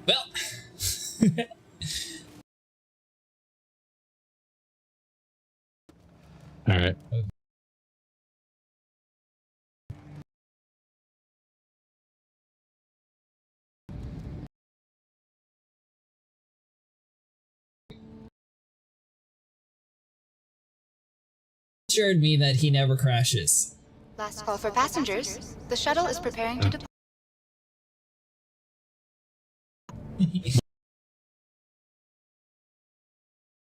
Well. All right. Assured me that he never crashes. Last call for passengers. The shuttle is preparing to depart.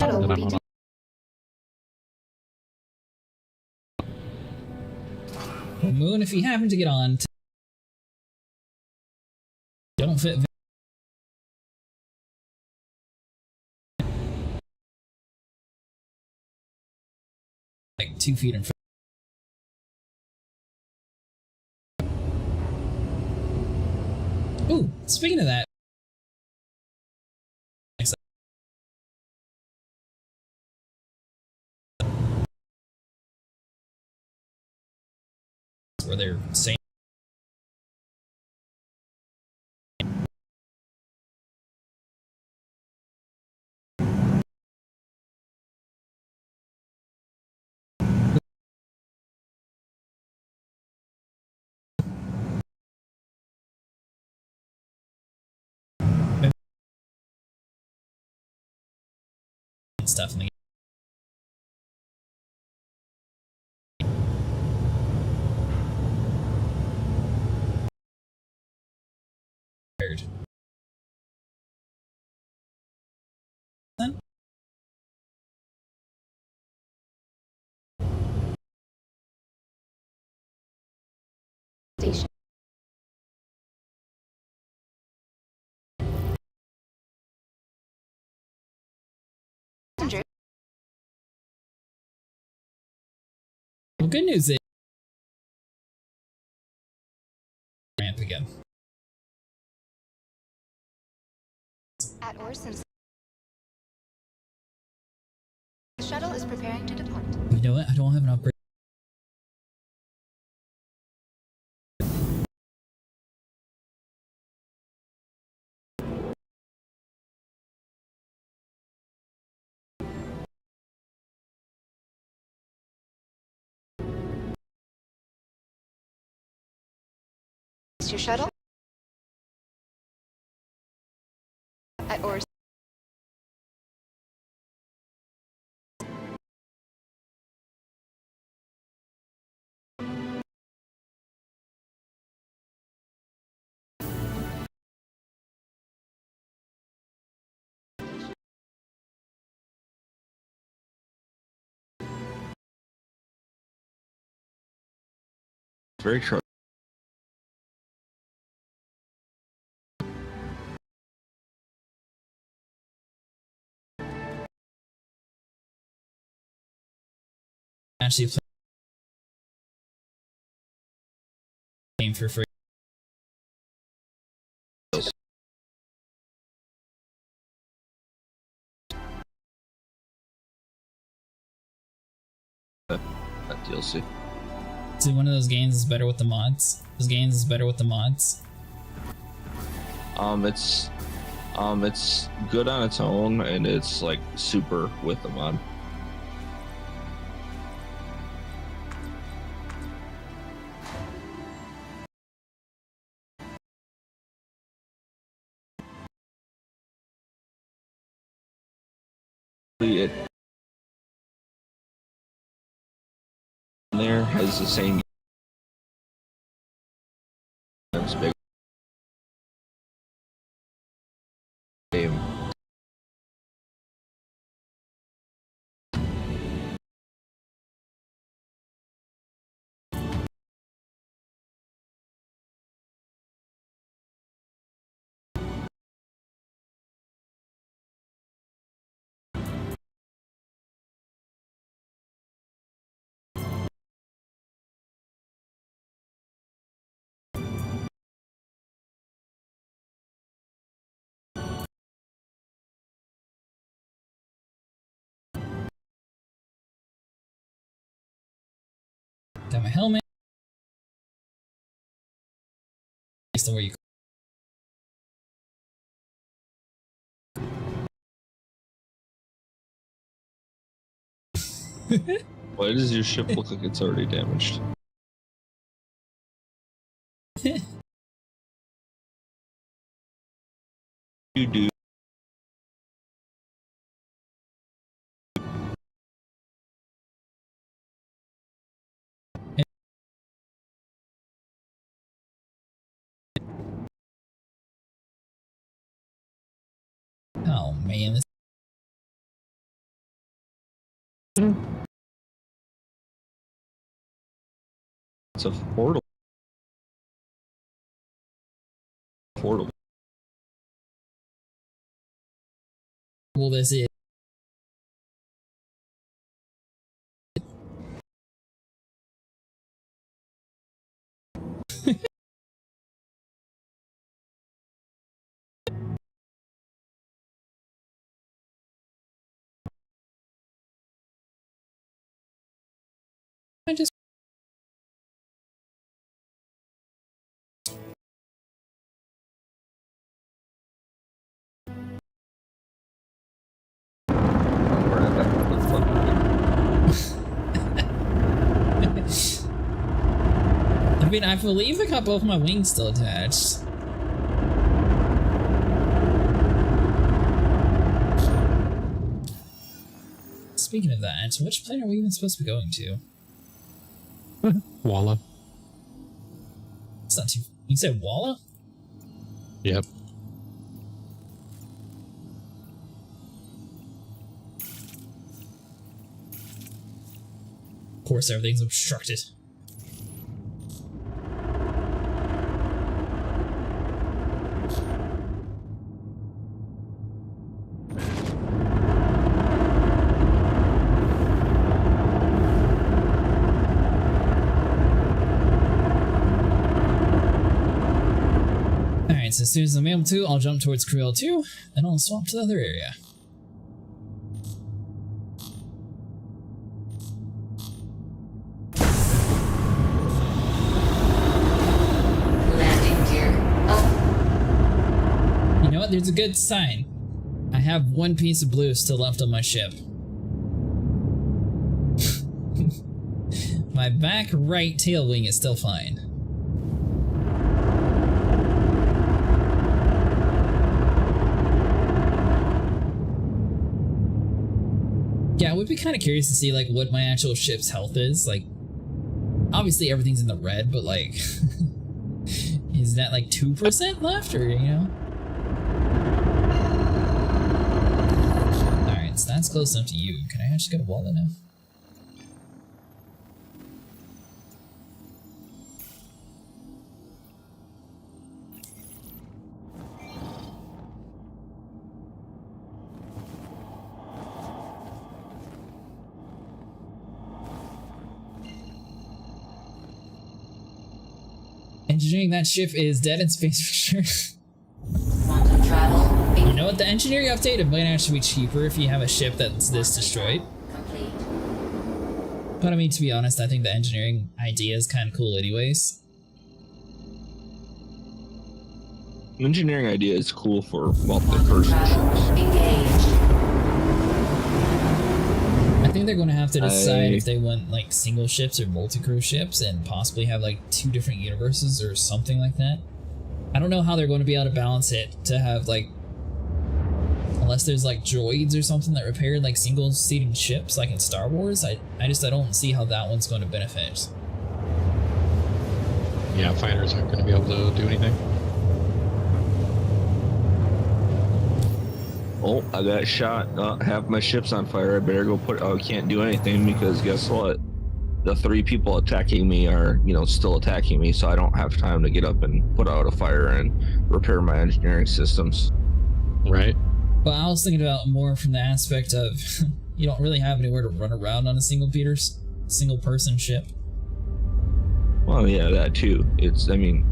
Shuttle will Then be I'm on. Moon, if you happen to get on, don't fit. Like 2 feet in front. Ooh, speaking of that. Where they're saying. Stuff in the station. Passenger. Well, good news is ramp again. At Orson's. The shuttle is preparing to depart. You know what? I don't have an upgrade. Your shuttle at or Very true. Actually playing for free. That DLC. So one of those games is better with the mods. Those games is better with the mods. It's good on its own, and it's like super with the mod. It there has the same big game. Got my helmet. Based on where you. Why does your ship look like it's already damaged? You do. Oh man, this. It's affordable. Affordable. Well, this is. I just. I mean, I believe I got both my wings still attached. Speaking of that, which planet are we even supposed to be going to? Walla. It's not too. You said Walla? Yep. Of course, everything's obstructed. Alright, so as soon as I'm able to, I'll jump towards Crew L2, then I'll swap to the other area. Landing gear up. You know what? There's a good sign. I have one piece of blue still left on my ship. My back right tail wing is still fine. would be kind of curious to see like what my actual ship's health is. Like, obviously everything's in the red, but like, is that like 2% left, or you know? All right, so that's close enough to you. Can I actually get a wallet now? Engineering that ship is dead in space for sure. Quantum travel. You know what? The engineering update might actually be cheaper if you have a ship that's this destroyed. Complete. But I mean, to be honest, I think the engineering idea is kind of cool anyways. Engineering idea is cool for multi-person Travel. ships. Engaged. I think they're going to have to decide if they want like single ships or multi-crew ships and possibly have like 2 different universes or something like that. I don't know how they're going to be able to balance it to have like, unless there's like droids or something that repair like single seating ships like in Star Wars. I don't see how that one's going to benefit. Yeah, fighters aren't going to be able to do anything. Oh, I got shot. Half my ship's on fire. I better go put. Oh, I can't do anything because guess what? The 3 people attacking me are, you know, still attacking me, so I don't have time to get up and put out a fire and repair my engineering systems. Right. But I was thinking about more from the aspect of you don't really have anywhere to run around on a single person ship. Well, yeah, that too. I mean,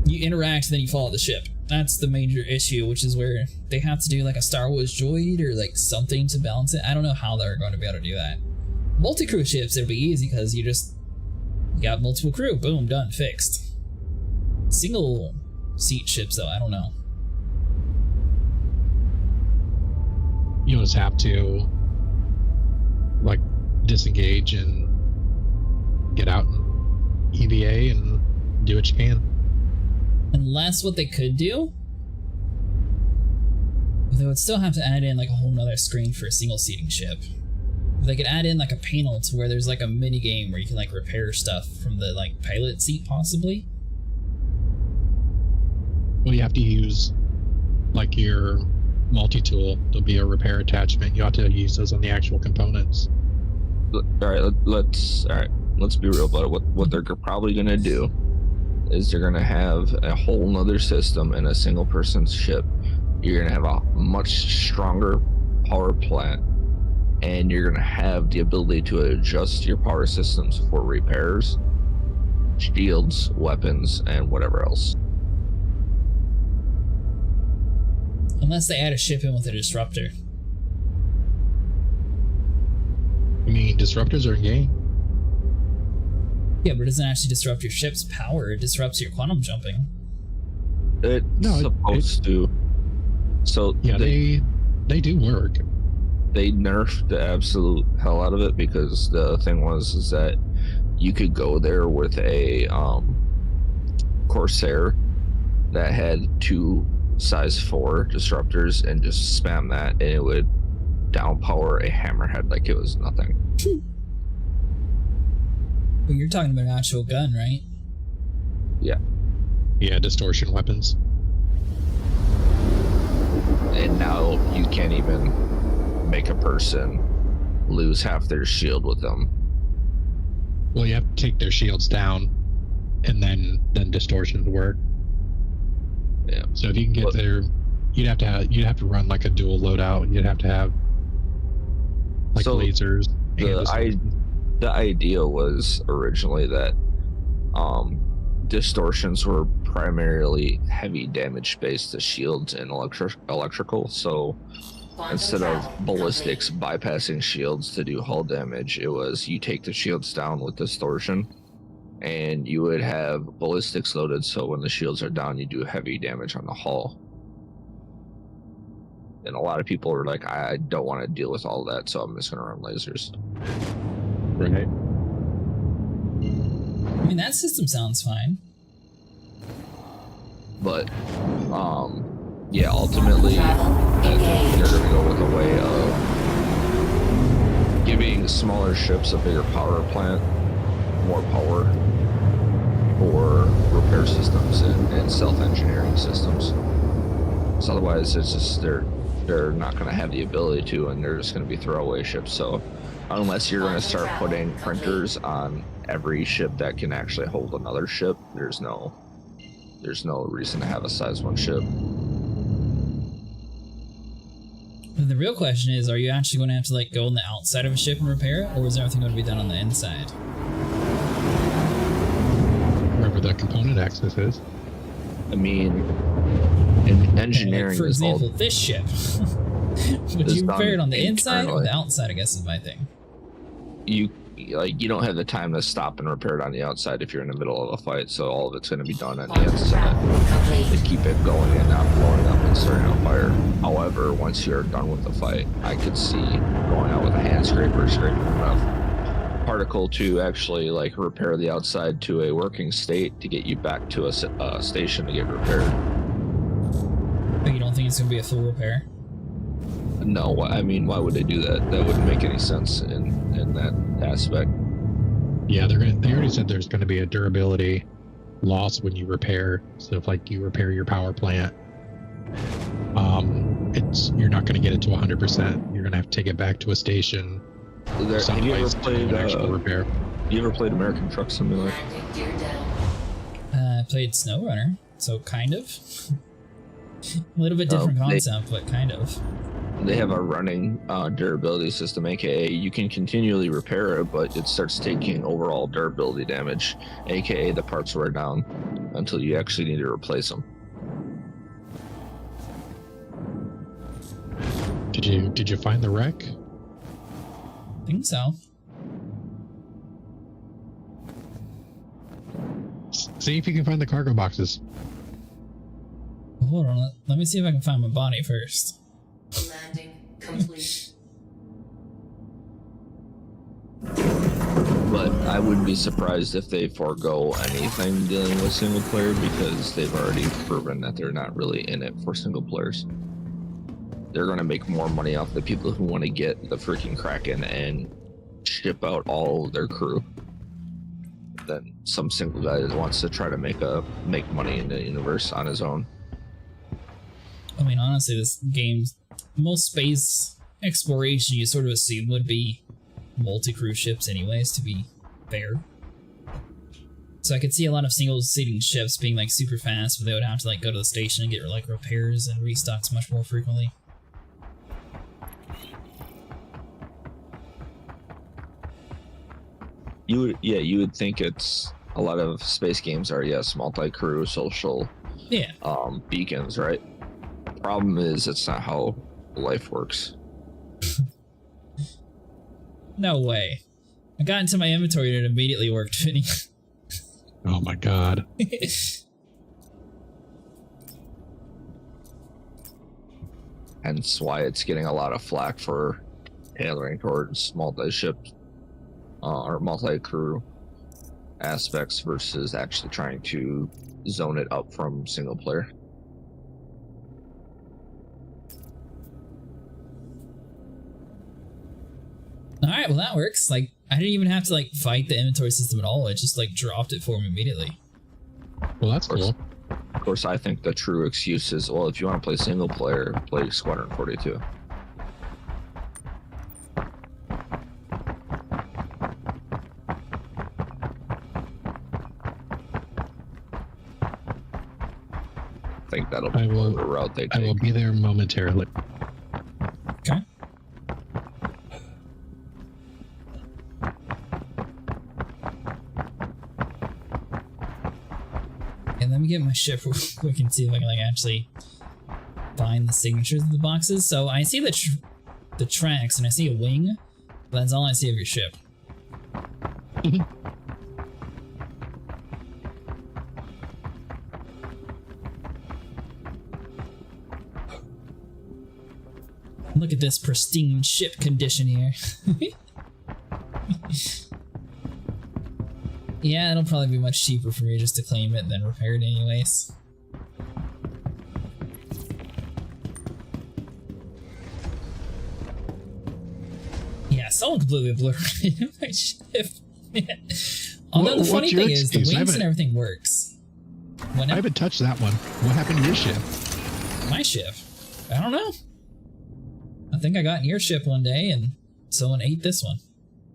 you interact and then you follow the ship. That's the major issue, which is where they have to do like a Star Wars droid or like something to balance it. I don't know how they're going to be able to do that. Multi-crew ships, it'll be easy because you got multiple crew. Boom, done, fixed. Single seat ships though, I don't know. You just have to like disengage and get out and EVA and do what you can. Unless what they could do, they would still have to add in like a whole nother screen for a single seating ship. They could add in like a panel to where there's like a mini game where you can like repair stuff from the like pilot seat possibly. Well, you have to use like your multi-tool. There'll be a repair attachment. You have to use those on the actual components. all right, let's be real about it. What they're probably gonna do is they're gonna have a whole nother system in a single person's ship. You're gonna have a much stronger power plant, and you're gonna have the ability to adjust your power systems for repairs, shields, weapons, and whatever else. Unless they add a ship in with a disruptor. I mean, disruptors are in game. Yeah, but it doesn't actually disrupt your ship's power, it disrupts your quantum jumping. It's supposed to. So yeah, they do work. They nerfed the absolute hell out of it because the thing is that you could go there with a Corsair that had 2 size 4 disruptors and just spam that, and it would downpower a hammerhead like it was nothing. Well, you're talking about an actual gun, right? Yeah. Yeah, distortion weapons. And now you can't even make a person lose half their shield with them. Well, you have to take their shields down, and then distortions work. Yeah. So if you can get there, you'd have to run like a dual loadout. You'd have to have like lasers. The idea was originally that distortions were primarily heavy damage based to shields and electrical. So instead of ballistics bypassing shields to do hull damage, it was you take the shields down with distortion, and you would have ballistics loaded, so when the shields are down, you do heavy damage on the hull. And a lot of people are like, I don't want to deal with all that, so I'm just going to run lasers. Right. I mean, that system sounds fine. But, yeah, ultimately, they're going to go with a way of giving smaller ships a bigger power plant, more power for repair systems and self-engineering systems. So otherwise, it's just they're not going to have the ability to, and they're just going to be throwaway ships. So unless you're going to start putting printers on every ship that can actually hold another ship, there's no reason to have a size 1 ship. The real question is, are you actually going to have to like go on the outside of a ship and repair it, or is everything going to be done on the inside? Wherever the component access is. I mean, in engineering, like, for example, this ship. Would you repair it on the inside or the outside? I guess is my thing. You don't have the time to stop and repair it on the outside if you're in the middle of a fight, so all of it's going to be done on the inside to keep it going and not blowing up and starting on fire. However, once you're done with the fight, I could see going out with a hand scraper, scraping enough particle to actually like repair the outside to a working state to get you back to a station to get repaired. But you don't think it's going to be a full repair? No, I mean, why would they do that? That wouldn't make any sense in that aspect. Yeah, they already said there's going to be a durability loss when you repair. So if like you repair your power plant, you're not going to get it to 100%. You're going to have to take it back to a station. Have you ever played actual repair? You ever played American Truck Simulator? I played SnowRunner, so kind of. A little bit different concept, but kind of. They have a running durability system, aka you can continually repair it, but it starts taking overall durability damage, aka the parts wear down until you actually need to replace them. Did you find the wreck? I think so. See if you can find the cargo boxes. Hold on, let me see if I can find my body first. Landing complete. But I wouldn't be surprised if they forego anything dealing with single player because they've already proven that they're not really in it for single players. They're going to make more money off the people who want to get the freaking Kraken and ship out all of their crew than some single guy that wants to try to make money in the universe on his own. I mean, honestly, this game's most space exploration you sort of assume would be multi-crew ships anyways, to be fair. So I could see a lot of single-seating ships being like super fast, but they would have to like go to the station and get like repairs and restocks much more frequently. You would think it's a lot of space games are, yes, multi-crew, social, yeah, beacons, right? Problem is, it's not how life works. No way. I got into my inventory and it immediately worked, Vinny. Oh my god. Hence why it's getting a lot of flack for tailoring towards multi-ship or multi-crew aspects versus actually trying to zone it up from single player. Alright, well that works. Like, I didn't even have to like fight the inventory system at all. It just like dropped it for me immediately. Well, that's cool. Of course, I think the true excuse is, well, if you want to play single player, play Squadron 42. I think that'll be the route they take. I will be there momentarily. Okay. And let me get my ship real quick and see if I can like actually find the signatures of the boxes. So I see the tracks and I see a wing, but that's all I see of your ship. Look at this pristine ship condition here. Yeah, it'll probably be much cheaper for me just to claim it than repair it anyways. Yes, Someone completely obliterated my ship. Although the funny what's your thing is, the excuse? wings and everything works. I haven't touched that one. What happened to your ship? My ship? I don't know. I think I got in your ship one day and someone ate this one.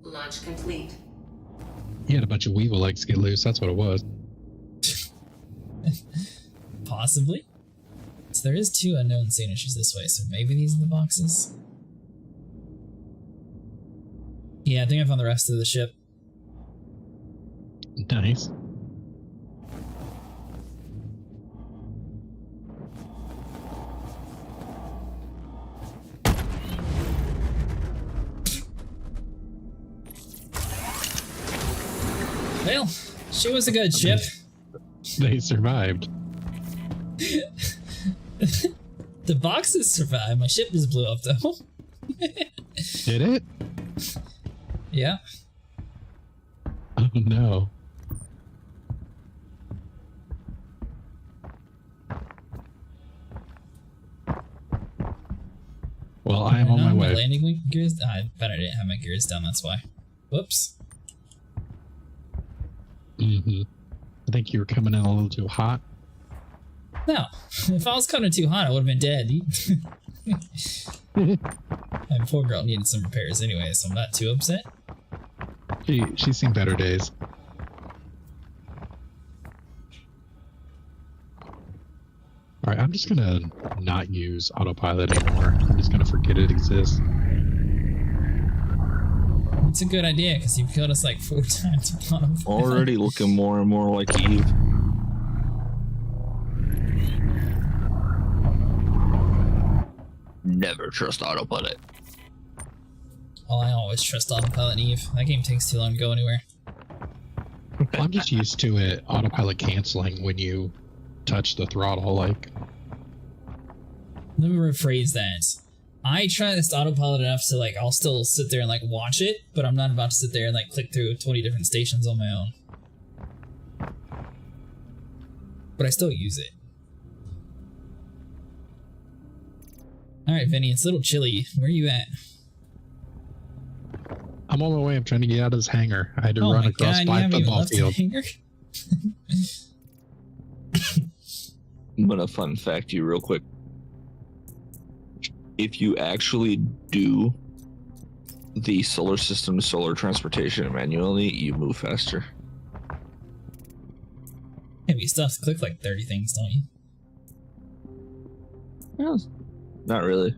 Launch complete. You had a bunch of weevil legs get loose. That's what it was. Possibly. So there is 2 unknown signatures this way, so maybe these are the boxes? Yeah, I think I found the rest of the ship. Nice. Well, she was a good ship. They survived. The boxes survived. My ship just blew up, though. Did it? Yeah. Oh no. Well, I am on my way. Landing gears? I bet I didn't have my gears down, that's why. Whoops. I think you were coming in a little too hot. No. If I was coming too hot, I would have been dead. My poor girl needed some repairs anyway, so I'm not too upset. She's seen better days. Alright, I'm just gonna not use autopilot anymore. I'm just gonna forget it exists. It's a good idea, because you've killed us like 4 times with autopilot. Already looking more and more like Eve. Never trust autopilot. Oh, I always trust autopilot and Eve. That game takes too long to go anywhere. I'm just used to it autopilot canceling when you touch the throttle, like. Let me rephrase that. I try this autopilot enough so like I'll still sit there and like watch it, but I'm not about to sit there and like click through 20 different stations on my own. But I still use it. Alright, Vinny, it's a little chilly. Where are you at? I'm on my way. I'm trying to get out of this hangar. I had to Oh run my across God, 5 football fields. I'm gonna fun fact you real quick. If you actually do the solar system solar transportation manually, you move faster. Yeah, but you still have to click like 30 things, don't you? Well, not really.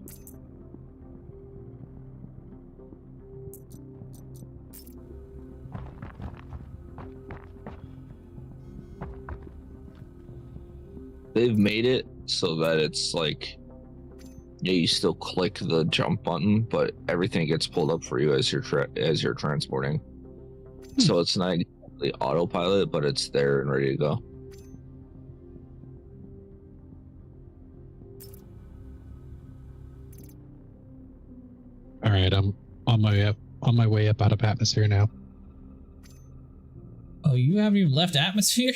They've made it so that it's like, yeah, you still click the jump button, but everything gets pulled up for you as you're transporting. So it's not exactly autopilot, but it's there and ready to go. All right, I'm on my way up out of atmosphere now. Oh, you haven't even left atmosphere?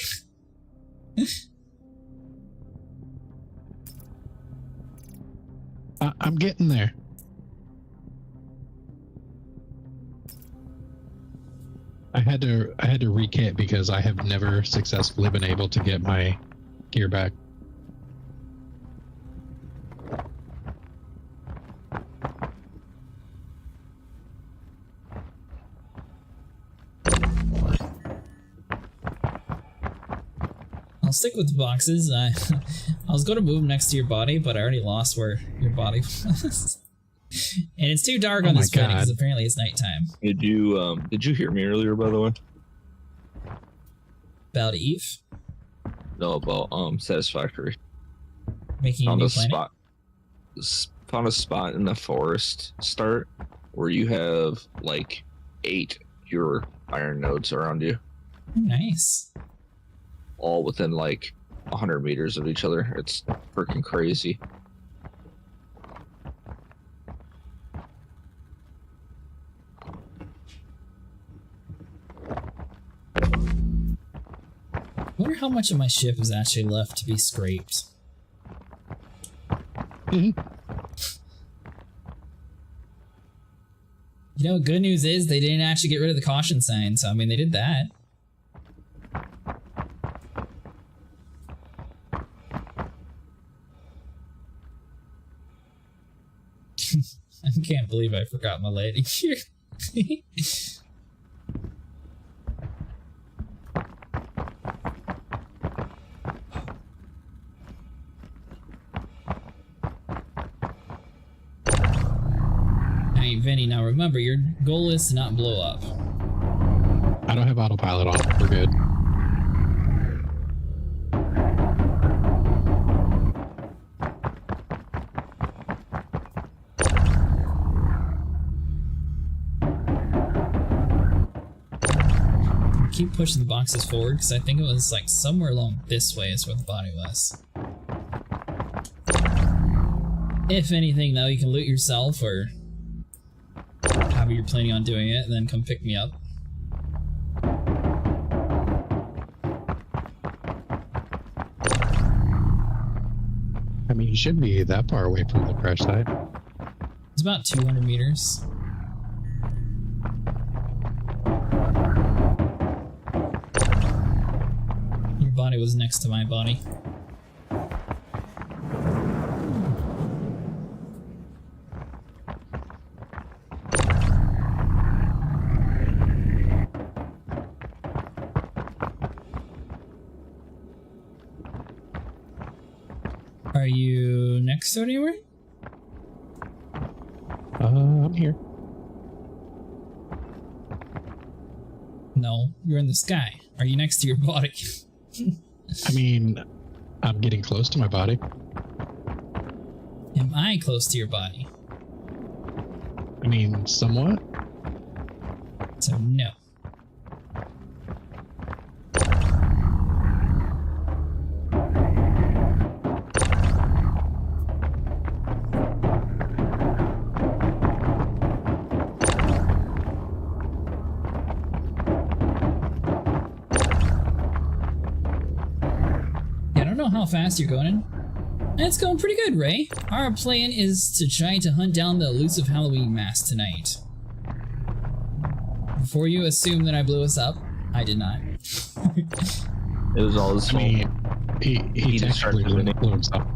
I'm getting there. I had to recant because I have never successfully been able to get my gear back. I'll stick with the boxes. I was going to move them next to your body, but I already lost where your body was. And it's too dark on this planet because apparently it's nighttime. Did you hear me earlier, by the way? About Eve? No, about Satisfactory. Making a new planet? Found a spot in the forest start where you have like 8 pure iron nodes around you. Oh, nice. All within like 100 meters of each other. It's freaking crazy. I wonder how much of my ship is actually left to be scraped. You know, good news is they didn't actually get rid of the caution sign, so I mean, they did that. I can't believe I forgot my landing gear. Hey, Vinny, now remember, your goal is to not blow up. I don't have autopilot on. We're good. Keep pushing the boxes forward because I think it was like somewhere along this way is where the body was. If anything, though, you can loot yourself or however you're planning on doing it, and then come pick me up. I mean, you shouldn't be that far away from the crash site. It's about 200 meters. Your body was next to my body. Are you next to it anywhere? I'm here. No, you're in the sky. Are you next to your body? I mean, I'm getting close to my body. Am I close to your body? I mean, somewhat. So no. How fast you're going. It's going pretty good, Ray. Our plan is to try to hunt down the elusive Halloween mask tonight. Before you assume that I blew us up, I did not. It was all his fault. I mean, he technically blew himself.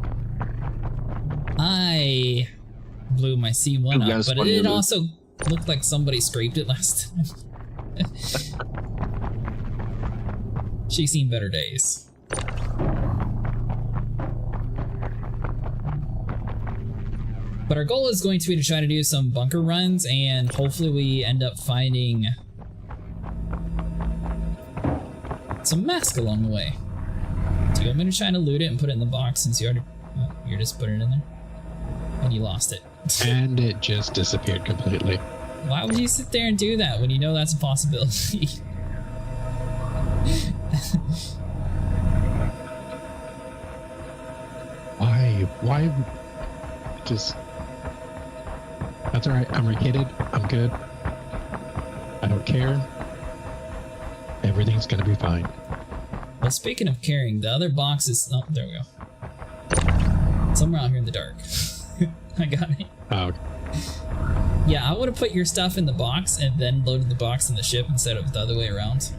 I blew my C1 up, but it also looked like somebody scraped it last time. She's seen better days. But our goal is going to be to try to do some bunker runs, and hopefully we end up finding some mask along the way. Do you want me to try to loot it and put it in the box since you already... Oh, you're just putting it in there? And you lost it. And it just disappeared completely. Why would you sit there and do that when you know that's a possibility? Why? Just... That's alright, I'm rekitted, I'm good. I don't care. Everything's gonna be fine. Well, speaking of caring, the other box is... Oh, there we go. Somewhere out here in the dark. I got it. Oh, okay. Yeah, I would have put your stuff in the box and then loaded the box in the ship instead of the other way around.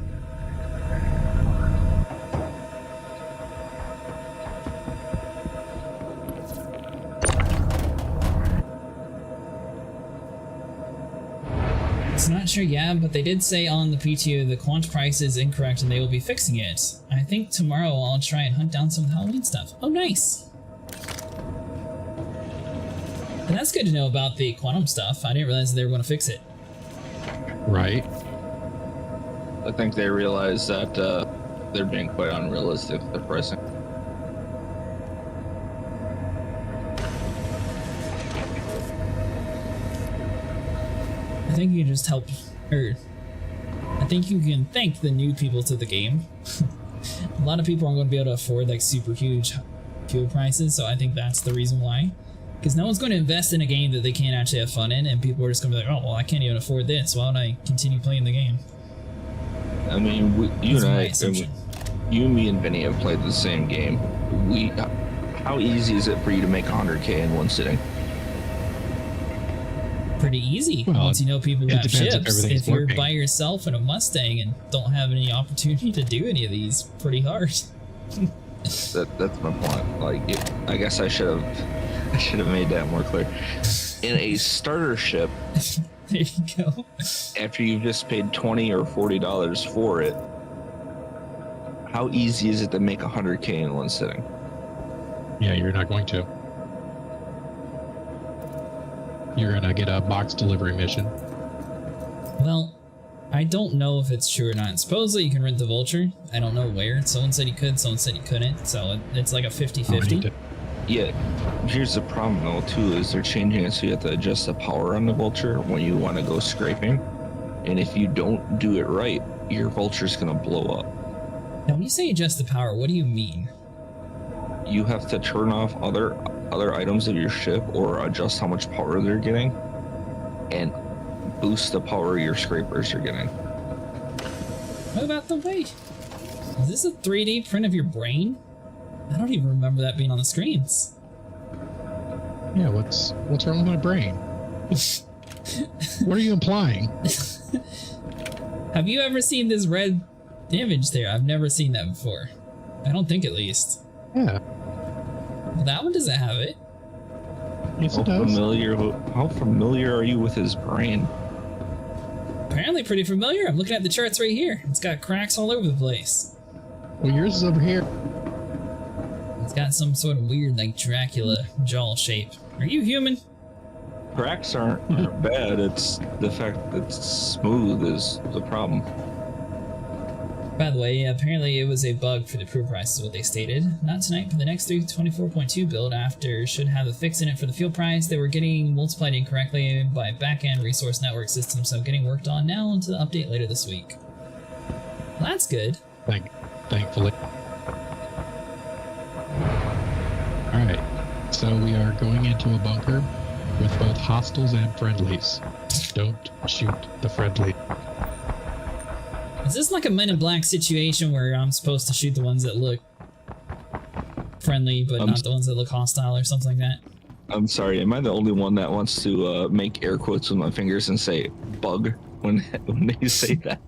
It's not sure, yeah, but they did say on the PTO the quant price is incorrect and they will be fixing it. I think tomorrow I'll try and hunt down some Halloween stuff. Oh, nice! And that's good to know about the quantum stuff. I didn't realize they were going to fix it. Right. I think they realize that they're being quite unrealistic with the pricing. I think you can just help, or I think you can thank the new people to the game. A lot of people aren't going to be able to afford like super huge fuel prices, so I think that's the reason why. Because no one's going to invest in a game that they can't actually have fun in, and people are just going to be like, oh, well, I can't even afford this. Why would I continue playing the game? I mean, you and I, you, me, and Vinny have played the same game. How easy is it for you to make 100K in one sitting? pretty easy Well, once you know people it have depends if ships. everything's If you're working. by yourself in a Mustang and don't have any opportunity to do any of these, pretty hard. That's my point. Like, I guess I should have made that more clear. In a starter ship, There you go. after you've just paid $20 or $40 for it, how easy is it to make 100K in one sitting? Yeah, you're not going to. You're gonna get a box delivery mission. Well, I don't know if it's true or not. Supposedly you can rent the Vulture. I don't know where. Someone said you could, someone said you couldn't. So it's like a 50-50. Yeah, here's the problem though too, is they're changing it so you have to adjust the power on the Vulture when you want to go scraping. And if you don't do it right, your Vulture's gonna blow up. Now, when you say adjust the power, what do you mean? You have to turn off other items of your ship or adjust how much power they're getting and boost the power your scrapers are getting. What about the weight? Is this a 3D print of your brain? I don't even remember that being on the screens. Yeah, what's wrong with my brain? What are you implying? Have you ever seen this red image there? I've never seen that before. I don't think, at least. Yeah, That one doesn't have it. yes it does. How familiar are you with his brain? Apparently pretty familiar. I'm looking at the charts right here. It's got cracks all over the place. Well, yours is over here. It's got some sort of weird, like, Dracula jaw shape. Are you human? Cracks aren't bad. It's the fact that it's smooth is the problem. By the way, apparently it was a bug for the fuel price is what they stated. Not tonight, but the next 324.2 build after should have a fix in it for the fuel price. They were getting multiplied incorrectly by back-end resource network systems, so getting worked on now until the update later this week. Well, that's good. Thankfully. Alright, so we are going into a bunker with both hostiles and friendlies. Don't shoot the friendly. Is this like a Men in Black situation where I'm supposed to shoot the ones that look friendly, but not the ones that look hostile or something like that? I'm sorry, am I the only one that wants to make air quotes with my fingers and say bug when they say that?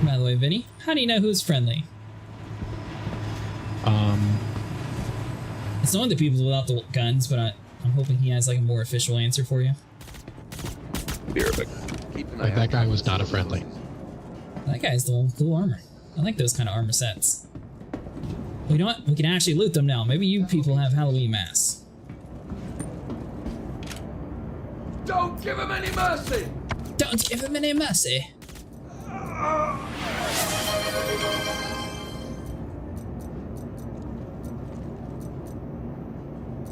By the way, Vinny, how do you know who's friendly? It's one of the people without the guns, but I'm hoping he has like a more official answer for you. Be right back. Like, that guy was not a friendly. That guy's the one with cool armor. I like those kind of armor sets. Well, you know what? We can actually loot them now. Maybe you people have Halloween masks. Don't give him any mercy! Don't give him any mercy.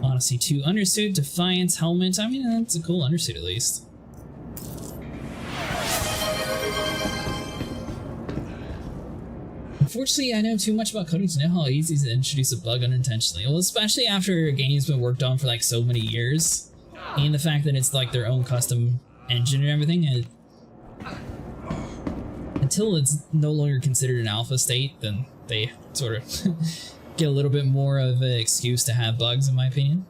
Odyssey 2 undersuit, Defiance helmet. I mean, that's a cool undersuit at least. Unfortunately, I know too much about coding to know how easy it is to introduce a bug unintentionally. Well, especially after a game's been worked on for like so many years, and the fact that it's like their own custom engine and everything, and until it's no longer considered an alpha state, then they sort of get a little bit more of an excuse to have bugs, in my opinion.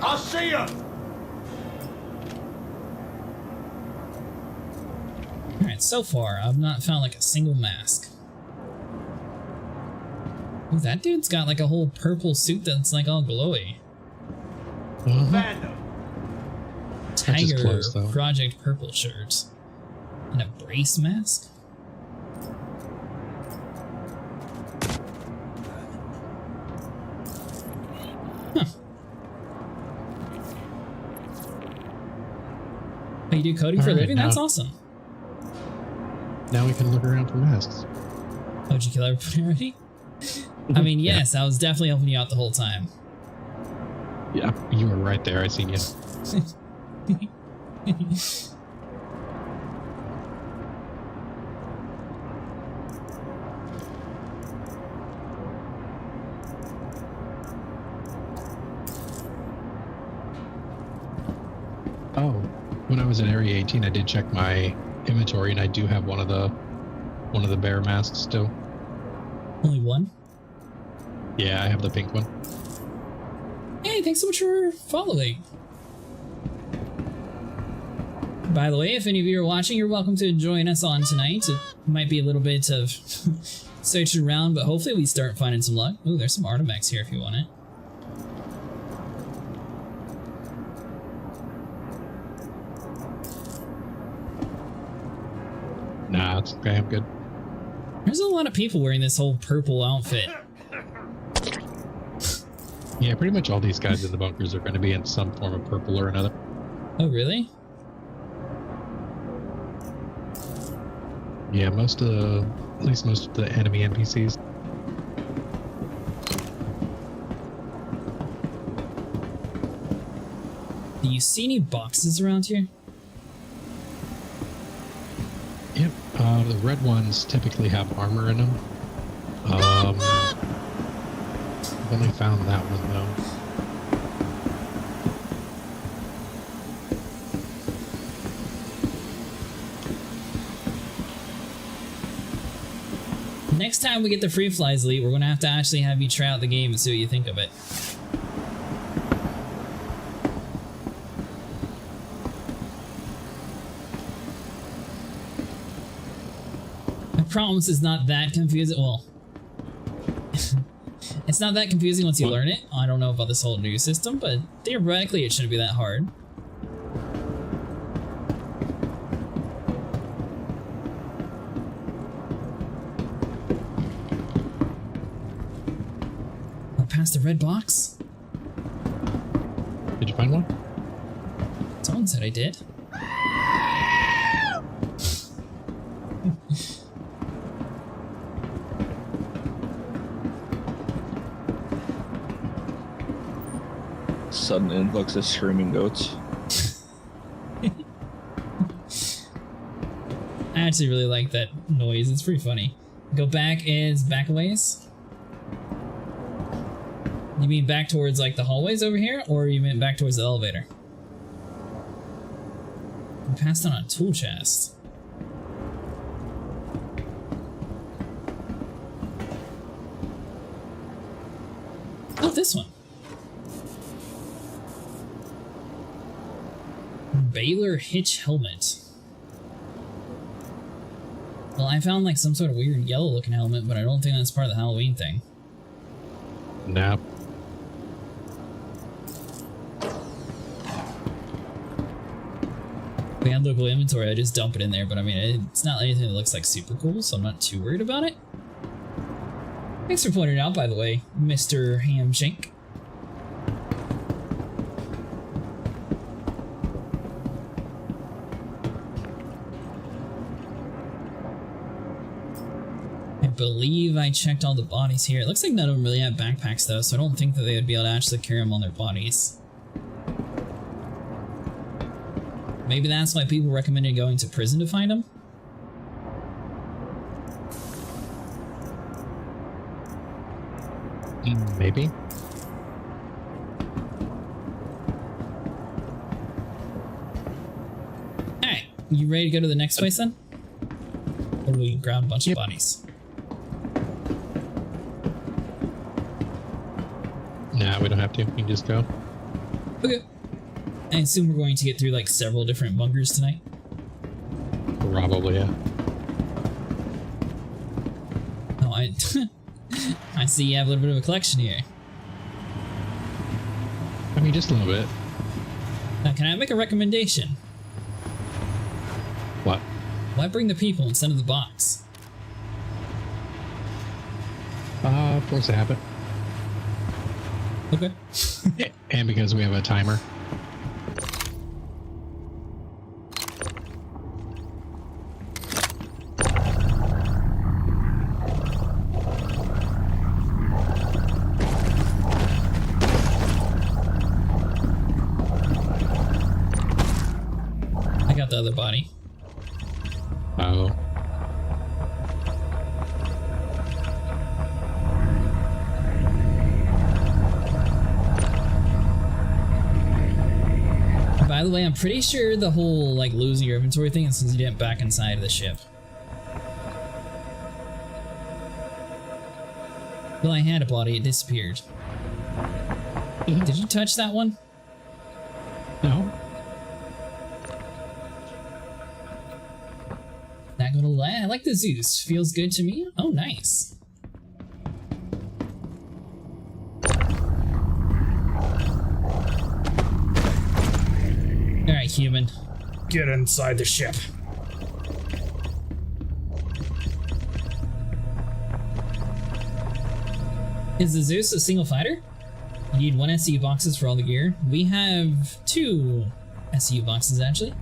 I'll see you! Alright, so far, I've not found like a single mask. Ooh, that dude's got like a whole purple suit that's like all glowy. Vandal. That's his Tiger clothes, though. Project Purple shirt. And a brace mask? Huh. Oh, you do coding for a Alright, living? now- That's awesome. Now we can look around for masks. Oh, did you kill everybody already? I mean, yes, I was definitely helping you out the whole time. Yeah, you were right there. I seen you. when I was in Area 18, I did check my inventory, and I do have one of the bear masks still. Only one? Yeah, I have the pink one. Hey, thanks so much for following. By the way, if any of you are watching, you're welcome to join us on tonight. It might be a little bit of searching around, but hopefully we start finding some luck. Ooh, there's some artifacts here if you want it. Nah, it's okay. I'm good. There's a lot of people wearing this whole purple outfit. Yeah, pretty much all these guys in the bunkers are going to be in some form of purple or another. Oh, really? Yeah, at least most of the enemy NPCs. Do you see any boxes around here? Yep, the red ones typically have armor in them. I've only found that one though. Next time we get the free flies, Lee, we're going to actually have you try out the game and see what you think of it. I promise it's not that confusing. Well, it's not that confusing once you learn it. I don't know about this whole new system, but theoretically it shouldn't be that hard. Past the red box? Did you find one? Someone said I did. Sudden influx of screaming goats. I actually really like that noise. It's pretty funny. Go back is back a ways? You mean back towards like the hallways over here, or you meant back towards the elevator? We passed on a tool chest. Oh, this one. Baylor hitch helmet. Well, I found like some sort of weird yellow looking helmet, but I don't think that's part of the Halloween thing. Nope. If we have local inventory, I just dump it in there, but I mean, it's not anything that looks like super cool, so I'm not too worried about it. Thanks for pointing it out, by the way, Mr. Hamshank. I believe I checked all the bodies here. It looks like none of them really have backpacks, though, so I don't think that they would be able to actually carry them on their bodies. Maybe that's why people recommended going to prison to find them? Maybe. Alright, you ready to go to the next place then? Or do we grab a bunch of bodies? Nah, we don't have to. We can just go. Okay. I assume we're going to get through like several different bunkers tonight. Probably, yeah. Oh, I see you have a little bit of a collection here. I mean, just a little bit. Now, can I make a recommendation? What? Why bring the people instead of the box? Force a habit. Okay. And because we have a timer. I got the other body. Oh. By By the way, I'm pretty sure the whole like losing your inventory thing is since you didn't back inside of the ship. Well, I had a body, it disappeared. Did you touch that one? No. Not gonna lie, I like the Zeus. Feels good to me. Oh, nice. Alright, human. Get inside the ship. Is the Zeus a single fighter? You need 1 SCU boxes for all the gear. We have 2 SCU boxes, actually.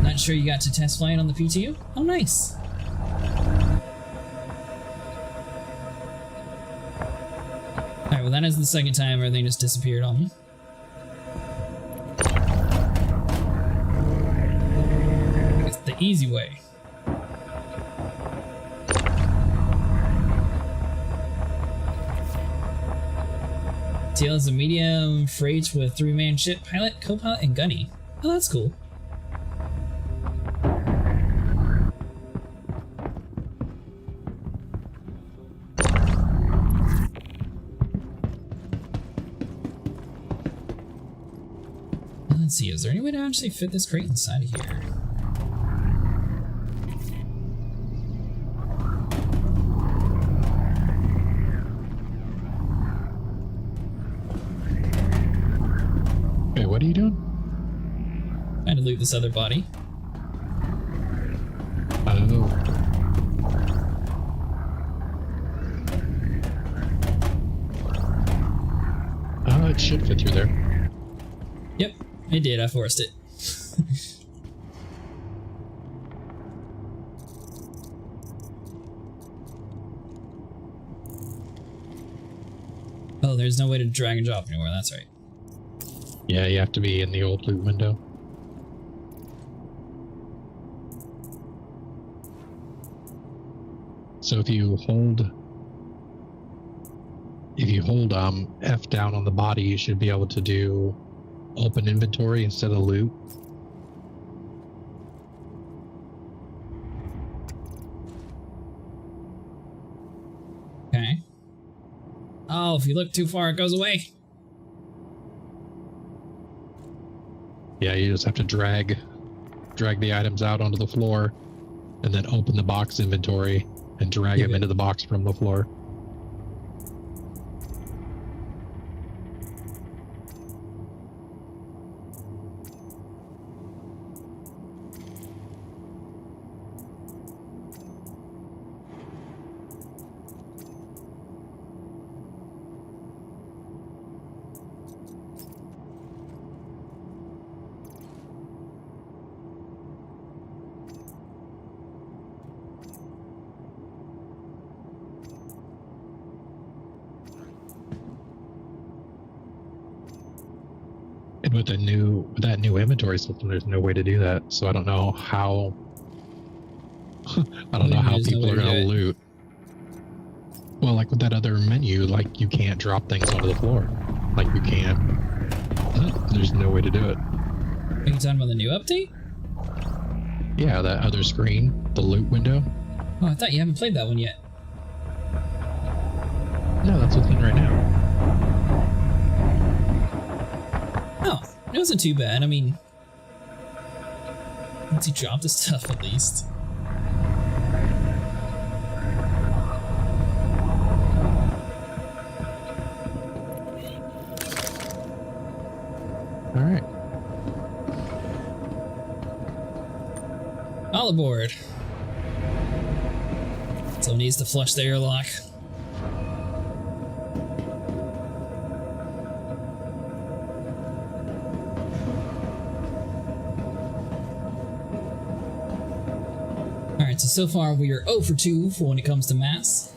Not sure you got to test fly it on the PTU? Oh, nice. Alright, well that is the second time everything just disappeared on me. It's the easy way. TL is a medium freight with 3-man ship, pilot, co-pilot, and gunny. Oh, that's cool. Let's see, is there any way to actually fit this crate inside of here? Hey, what are you doing? Trying to loot this other body. Oh. It should fit through there. Yep, it did, I forced it. Oh, there's no way to drag and drop anymore, that's right. Yeah, you have to be in the old loot window. So if you hold F down on the body, you should be able to do open inventory instead of loot. Okay. Oh, if you look too far, it goes away. Yeah, you just have to drag the items out onto the floor and then open the box inventory and drag them into the box from the floor. And with that new inventory system, there's no way to do that. So I don't know how. I don't know how people are gonna loot. Well, like with that other menu, like you can't drop things onto the floor. Like you can't. There's no way to do it. Are you talking about the new update? Yeah, that other screen, the loot window. Oh, I thought you haven't played that one yet. No, that's what's in right now. Oh, it wasn't too bad. I mean, once you drop the stuff at least. All right. All aboard. Someone needs to flush the airlock. Alright, so far we are 0 for 2 for when it comes to mass.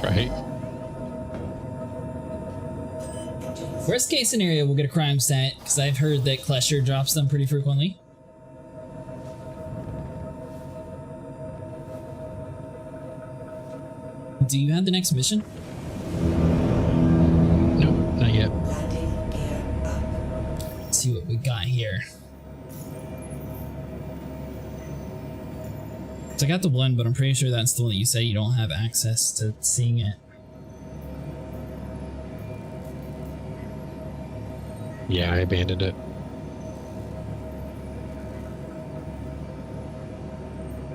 Right. Worst case scenario, we'll get a crime stat, because I've heard that Klesher drops them pretty frequently. Do you have the next mission? Nope, not got here? So I got the one, but I'm pretty sure that's the one that you said you don't have access to seeing it. Yeah, I abandoned it.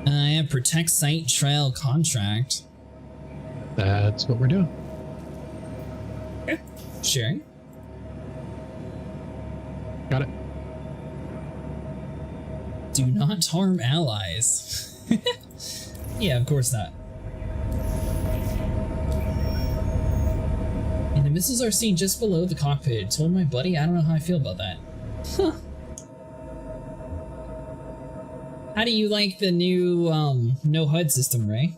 I have protect site trial contract. That's what we're doing. Okay. Sharing. Got it. Do not harm allies. Yeah, of course not. And the missiles are seen just below the cockpit. Told my buddy, I don't know how I feel about that. Huh. How do you like the new no HUD system, Ray?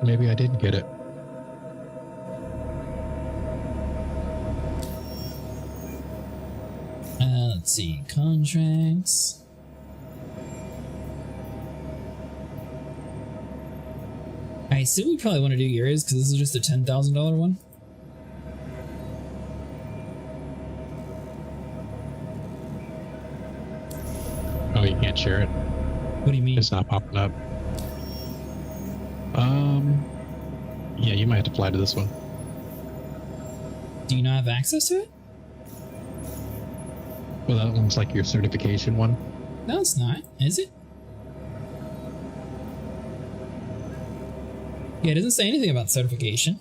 Maybe I didn't get it. Let's see, contracts. I assume we probably want to do yours because this is just a $10,000 one. Oh, you can't share it. What do you mean? It's not popping up. Yeah, you might have to apply to this one. Do you not have access to it? Well, that one's like your certification one. No, it's not. Is it? Yeah, it doesn't say anything about certification.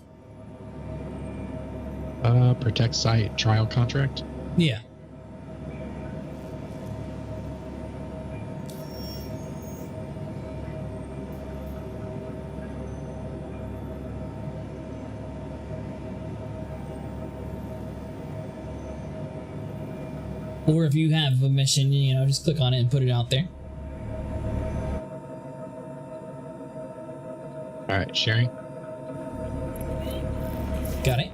Protect site trial contract. Yeah. Or if you have a mission, you know, just click on it and put it out there. All right, sharing. Got it.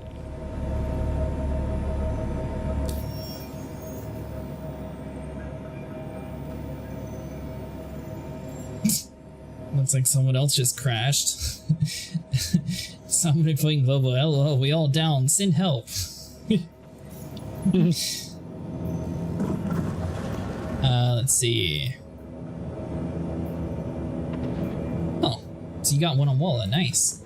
Looks like someone else just crashed. Somebody playing Volvo. LOL, we all down. Send help. Let's see. Oh, so you got one on wallet. Nice.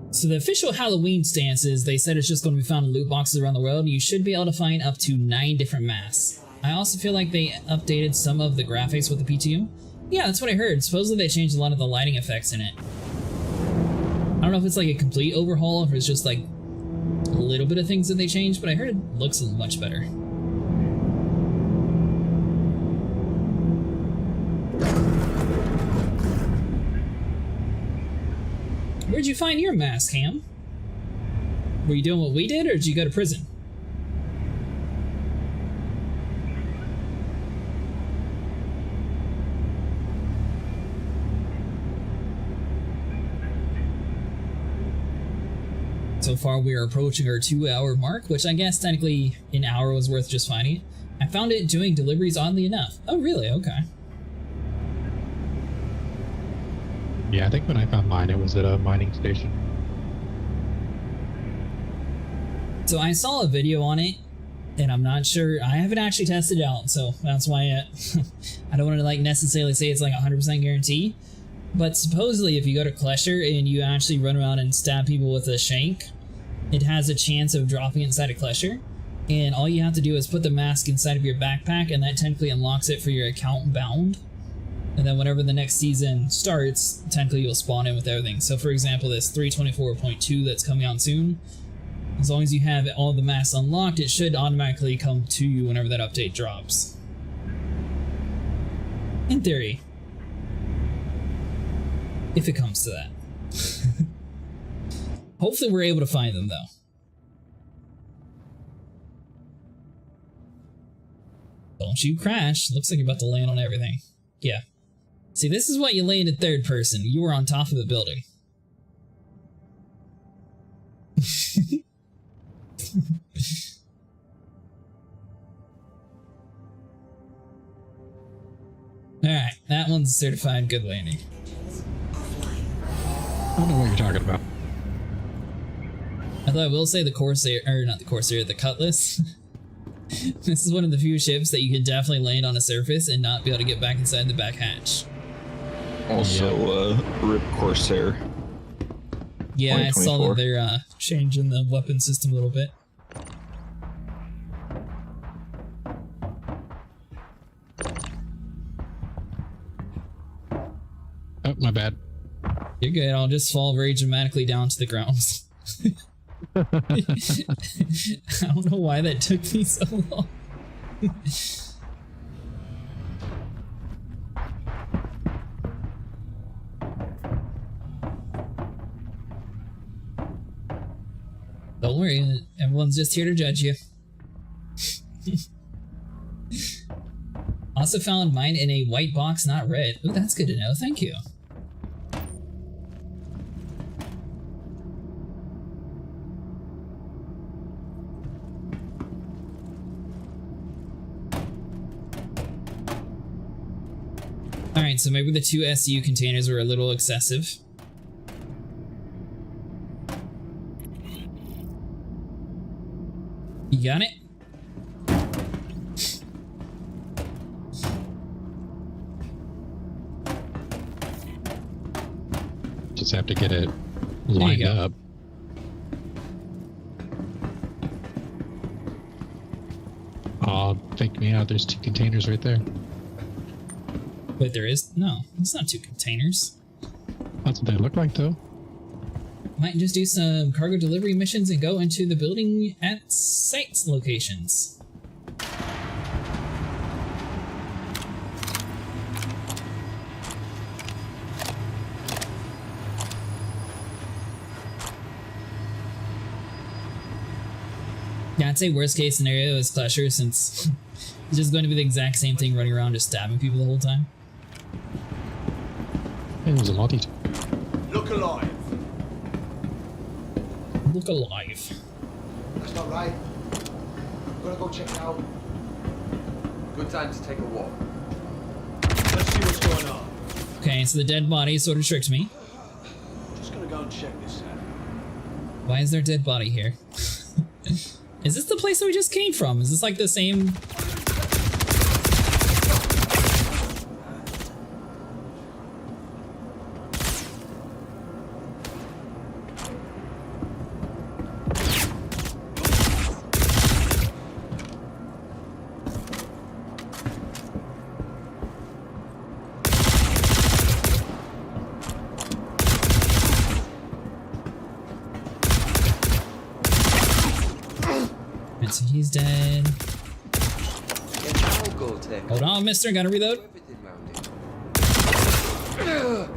So the official Halloween stance is they said it's just going to be found in loot boxes around the world, and you should be able to find up to 9 different masks. I also feel like they updated some of the graphics with the PTU. Yeah, that's what I heard. Supposedly they changed a lot of the lighting effects in it. I don't know if it's like a complete overhaul or if it's just like a little bit of things that they changed, but I heard it looks much better. Where'd you find your mask, Ham? Were you doing what we did, or did you go to prison? So far, we are approaching our 2-hour mark, which I guess technically an hour was worth just finding it. I found it doing deliveries oddly enough. Oh, really? Okay. Yeah, I think when I found mine, it was at a mining station. So I saw a video on it, and I'm not sure. I haven't actually tested it out, so that's why I don't want to like necessarily say it's like 100% guarantee. But supposedly, if you go to Klesher and you actually run around and stab people with a shank, it has a chance of dropping inside a Klesher. And all you have to do is put the mask inside of your backpack, and that technically unlocks it for your account bound. And then whenever the next season starts, technically you'll spawn in with everything. So for example, this 324.2 that's coming out soon, as long as you have all the masks unlocked, it should automatically come to you whenever that update drops. In theory. If it comes to that. Hopefully we're able to find them, though. Don't you crash. Looks like you're about to land on everything. Yeah. See, this is what you land in third person. You were on top of a building. Alright, that one's certified good landing. I don't know what you're talking about. Although I will say the Corsair, or not the Corsair, the Cutlass. This is one of the few ships that you can definitely land on a surface and not be able to get back inside the back hatch. Also, RIP Corsair. Yeah, I saw that they're changing the weapon system a little bit. Oh, my bad. You're good, I'll just fall very dramatically down to the ground. I don't know why that took me so long. Don't worry, everyone's just here to judge you. Also found mine in a white box, not red. Ooh, that's good to know, thank you. Alright, so maybe the 2 SU containers were a little excessive. You got it? Just have to get it lined up. Oh, fake me out. There's 2 containers right there. Wait, there is? No, it's not 2 containers. That's what they look like, though. Might just do some cargo delivery missions and go into the building at site locations. Yeah, I'd say worst case scenario is Clasher, since it's just going to be the exact same thing running around just stabbing people the whole time. Hey, there's a multi. Look alive. Look alive. That's not right. I'm gonna go check it out. Good time to take a walk. Let's see what's going on. Okay, so the dead body sort of tricked me. Just gonna go and check this out. Why is there a dead body here? Is this the place that we just came from? Is this like the same? So he's dead. Hold on, mister, gotta reload. Oh,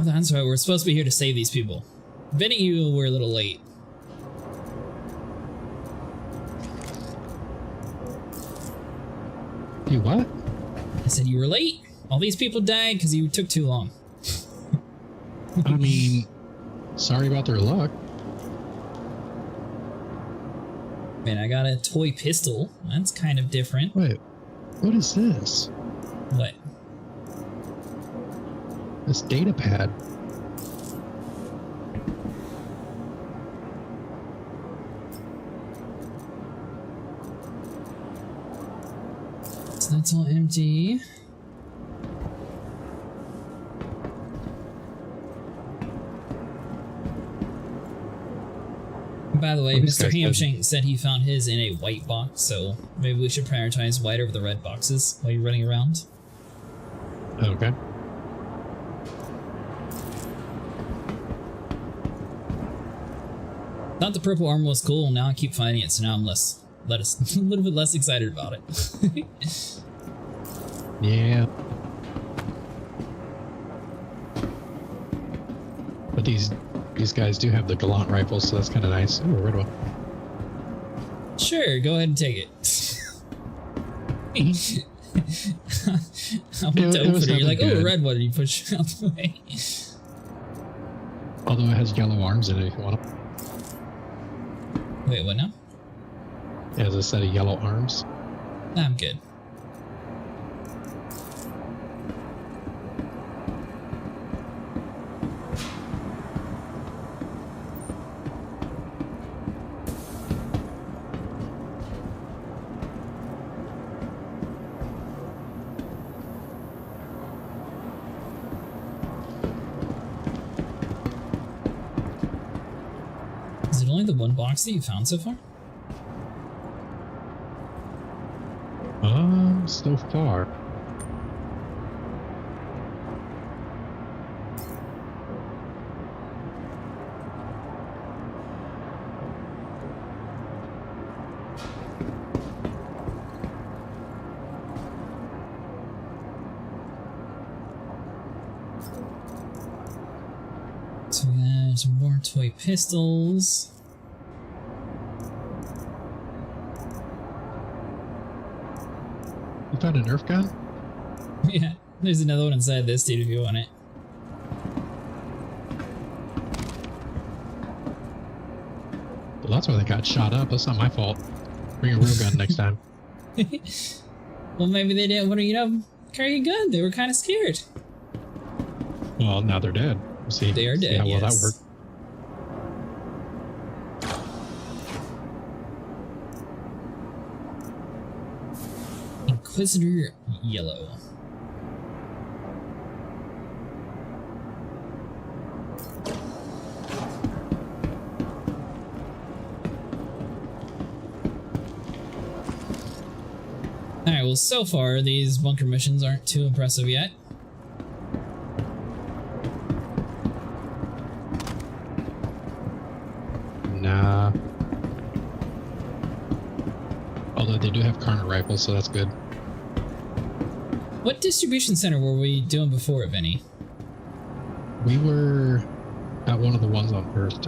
that's right, we're supposed to be here to save these people. Betting you were a little late. You what? I said you were late. All these people died because you took too long. I mean, sorry about their luck. Man, I got a toy pistol. That's kind of different. Wait, what is this? What? This data pad. So that's all empty. By the way, Mr. Hamshank said he found his in a white box, so maybe we should prioritize white over the red boxes while you're running around. Okay. Thought the purple armor was cool, now I keep finding it, so now I'm a little bit less excited about it. Yeah. But these guys do have the Gallant rifles, so that's kind of nice. Ooh, a red one. Sure, go ahead and take it. I went to open it, you're like, oh, a red one, and you push it out the way. Although it has yellow arms in it if you want them. Wait, what now? It has a set of yellow arms. Nah, I'm good. Is it only the one box that you found so far? So far. So there's more toy pistols. You found a Nerf gun? Yeah, there's another one inside this dude if you want it. Well, that's why they got shot up. That's not my fault. Bring a real gun next time. Well, maybe they didn't want to, you know, carry a gun. They were kind of scared. Well, now they're dead. See, They are dead, how well yes. that worked. Inquisitor Yellow. Alright, well, so far, these bunker missions aren't too impressive yet. Nah. Although they do have Carner rifles, so that's good. What distribution center were we doing before, if any? We were at one of the ones on first.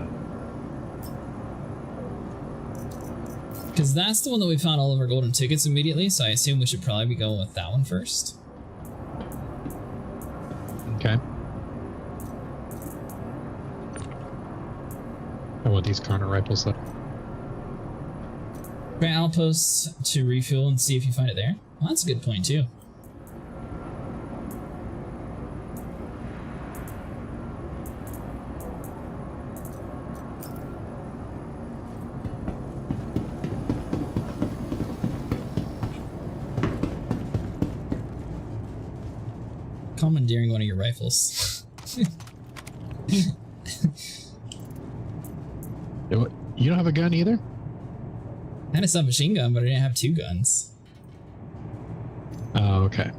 Because that's the one that we found all of our golden tickets immediately, so I assume we should probably be going with that one first. Okay. I want these Carner rifles though. Try outposts to refuel and see if you find it there. Well, that's a good point too. Commandeering one of your rifles. You don't have a gun either? I had a submachine gun, but I didn't have two guns. Oh, okay.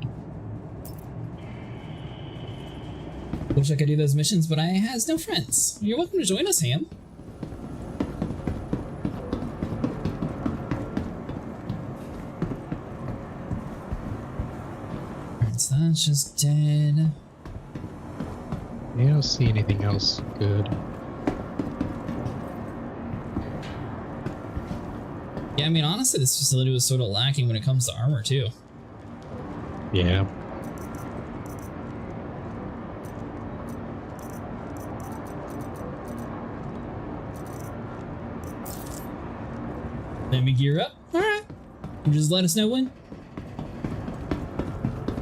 Wish I could do those missions, but I has no friends. You're welcome to join us, Ham. Alright, so that's just dead. I don't see anything else good. Yeah, I mean, honestly, this facility was sort of lacking when it comes to armor, too. Yeah. Let me gear up. Alright. Just let us know when.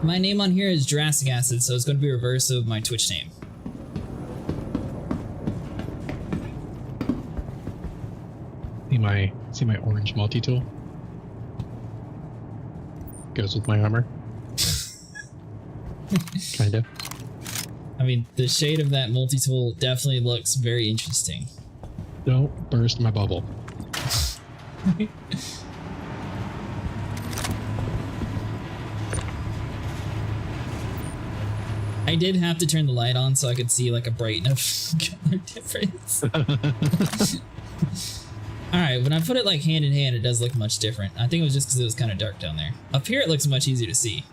My name on here is Jurassic Acid, so it's going to be reverse of my Twitch name. See my orange multi-tool? Goes with my armor. Kinda. I mean, the shade of that multi-tool definitely looks very interesting. Don't burst my bubble. I did have to turn the light on so I could see like a bright enough color difference. Alright, when I put it like hand in hand, it does look much different. I think it was just because it was kind of dark down there. Up here it looks much easier to see.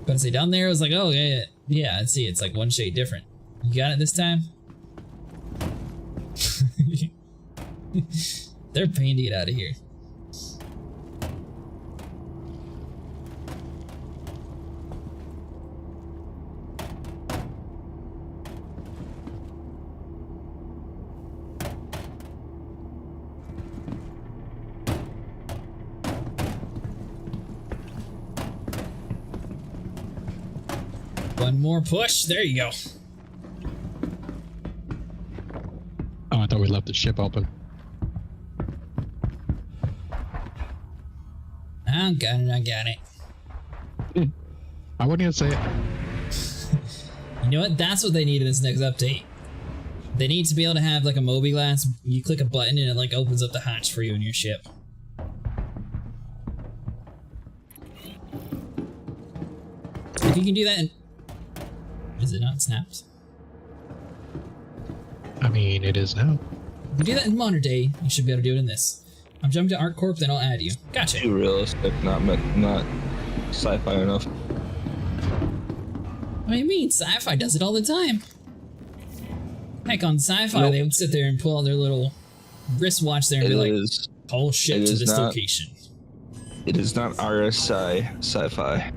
But I say down there, I was like, oh yeah, I see. It's like one shade different. You got it this time? They're paying to get out of here. One more push. There you go. Oh, I thought we left the ship open. I got it. I got it. I wouldn't even say it. You know what? That's what they need in this next update. They need to be able to have like a Moby glass. You click a button and it like opens up the hatch for you in your ship. If you can do that in... Is it not snapped? I mean, it is now. If you do that in modern day, you should be able to do it in this. I'm jumping to ArcCorp, then I'll add you. Gotcha. Too realistic, not sci-fi enough. What do you mean? Sci-fi does it all the time. Heck, on sci-fi, they would sit there and pull out their little wristwatch there and be like, "Whole ship to this location." It is not RSI sci-fi.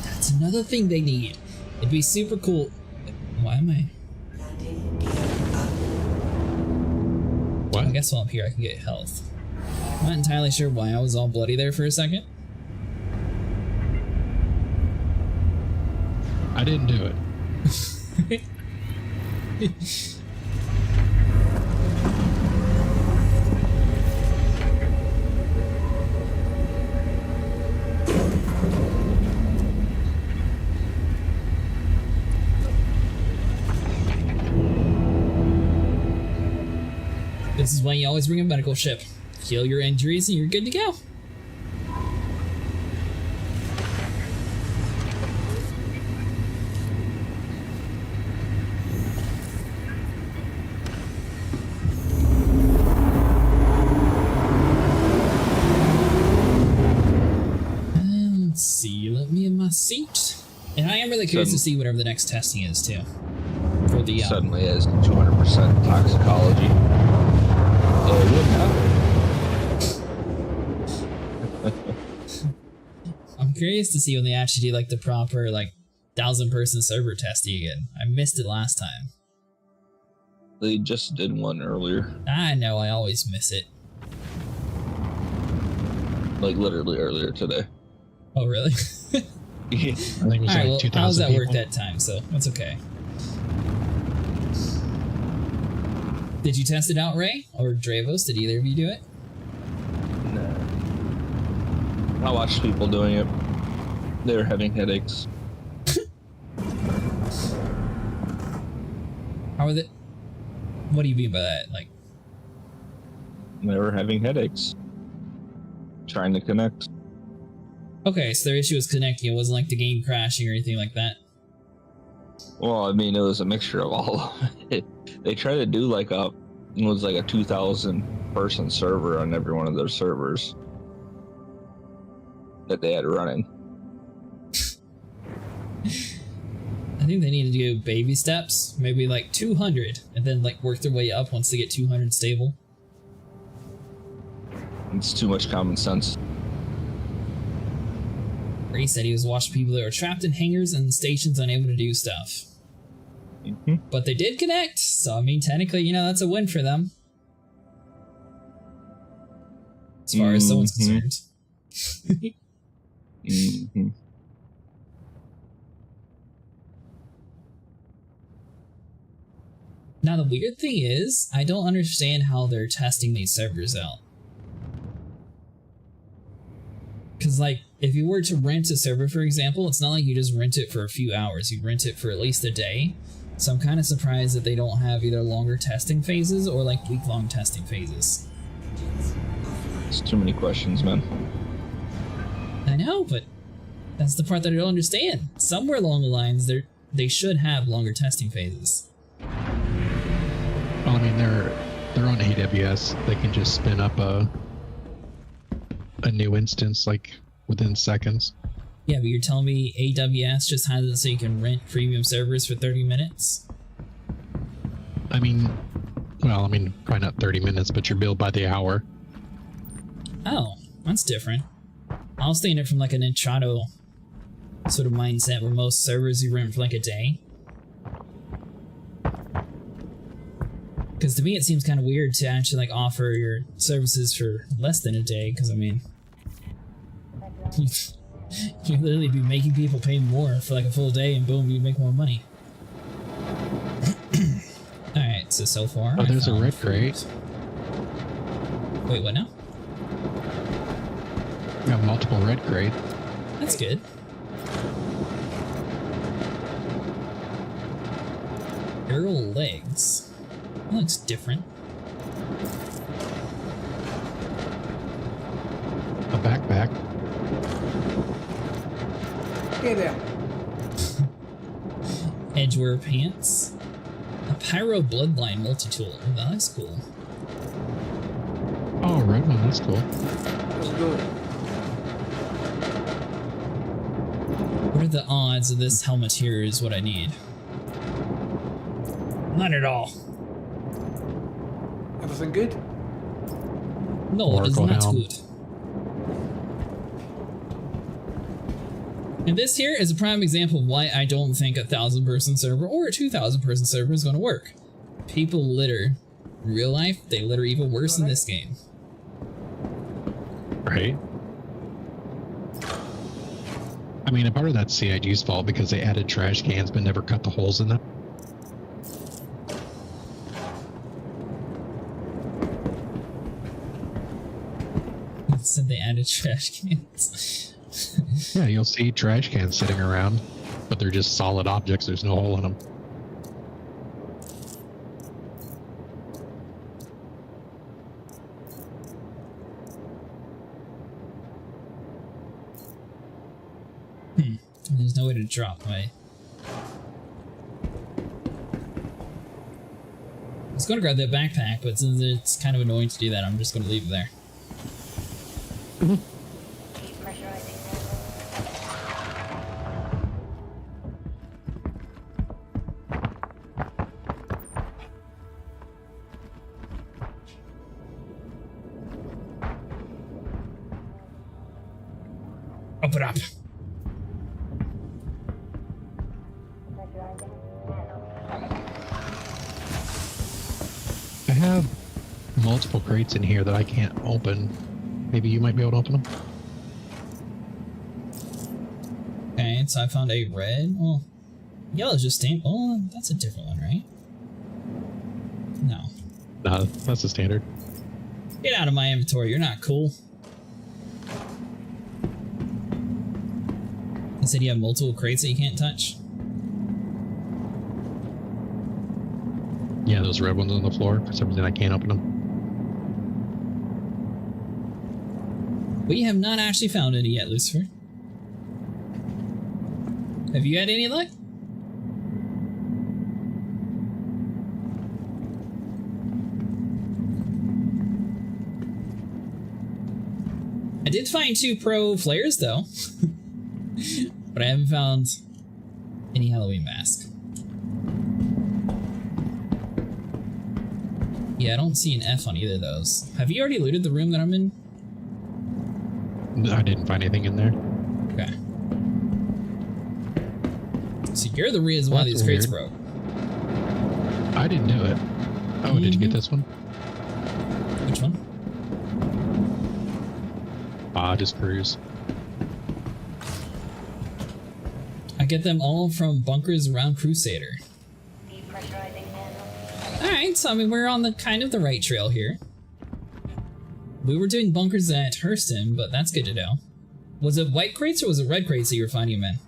That's another thing they need. It'd be super cool. Why am I? What? I guess while I'm here, I can get health. I'm not entirely sure why I was all bloody there for a second. I didn't do it. This is why you always bring a medical ship. Heal your injuries and you're good to go. Let's see, let me in my seat. And I am really curious to see whatever the next testing is too. For the suddenly has 200% toxicology. It wouldn't happen. I'm curious to see when they actually do like the proper like 1,000-person server testing again. I missed it last time. They just did one earlier. I know, I always miss it. Like literally earlier today. Oh really? I think it was Alright, like well, 2,000 how was that work people. that time, so that's okay. Did you test it out, Ray? Or Dravos? Did either of you do it? No. I watched people doing it. They were having headaches. How are they? What do you mean by that? Like, They were having headaches. Trying to connect. okay, so their issue was connecting. It wasn't like the game crashing or anything like that. Well, I mean, it was a mixture of all of it. They tried to do like it was like a 2,000-person server on every one of their servers that they had running. I think they need to do baby steps, maybe like 200, and then like work their way up once they get 200 stable. It's too much common sense. Ray said he was watching people that were trapped in hangars and stations unable to do stuff. Mm-hmm. But they did connect, so I mean, technically, you know, that's a win for them. As far as someone's concerned. Mm-hmm. Now, the weird thing is, I don't understand how they're testing these servers out. Because, like, if you were to rent a server, for example, it's not like you just rent it for a few hours. You rent it for at least a day. So I'm kind of surprised that they don't have either longer testing phases or, like, week-long testing phases. It's too many questions, man. I know, but that's the part that I don't understand. Somewhere along the lines, they should have longer testing phases. Well, I mean, they're on AWS. They can just spin up a new instance like within seconds. Yeah, but you're telling me AWS just has it so you can rent premium servers for 30 minutes? I mean, well, I mean, probably not 30 minutes, but you're billed by the hour. Oh, that's different. I was thinking it from like an Enchado sort of mindset where most servers you rent for like a day. Because to me it seems kind of weird to actually like offer your services for less than a day, because I mean, you literally be making people pay more for like a full day and boom, you make more money. Alright, so far... Oh, there's a red crate. Wait, what now? We got multiple red crate. That's good. Arrow legs. That looks different. A backpack. Hey there. Edgewear pants. A pyro bloodline multi-tool. Oh, that's cool. Oh, a red one. That's cool. What's good? What are the odds of this helmet here is what I need? None at all. Everything good? No, it is Oracle not helm. good. And this here is a prime example of why I don't think a 1,000-person server or a 2,000-person server is going to work. People litter. In real life, they litter even worse in this game. Right. I mean, a part of that's CIG's fault because they added trash cans but never cut the holes in them. Said they added trash cans. Yeah, you'll see trash cans sitting around, but they're just solid objects. There's no hole in them. There's no way to drop my... I was going to grab that backpack, but since it's kind of annoying to do that, I'm just going to leave it there. Open up. I have multiple crates in here that I can't open. Maybe you might be able to open them. Okay, so I found a red. Well, yellow's just stamped. Oh, that's a different one, right? No. No, that's the standard. Get out of my inventory. You're not cool. You said you have multiple crates that you can't touch? Yeah, those red ones on the floor. For some reason, I can't open them. We have not actually found any yet, Lucifer. Have you had any luck? I did find 2 pro flares, though. But I haven't found any Halloween mask. Yeah, I don't see an F on either of those. Have you already looted the room that I'm in? I didn't find anything in there. Okay. So you're the reason why these crates broke. I didn't do it. Oh, did you get this one? Which one? Just cruise. I get them all from bunkers around Crusader. Alright, so I mean, we're on the kind of the right trail here. We were doing bunkers at Hurston, but that's good to know. Was it white crates or was it red crates that you were finding them in?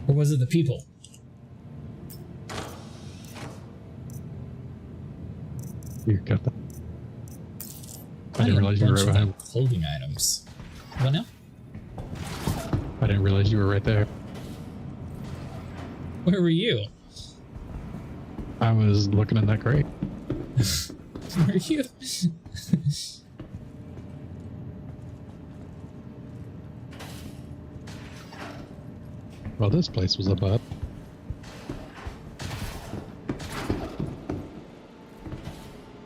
Or was it the people? You got that. I didn't realize you were right behind. Clothing items. What now? I didn't realize you were right there. Where were you? I was looking in that crate. Where are you? Well, this place was a butt.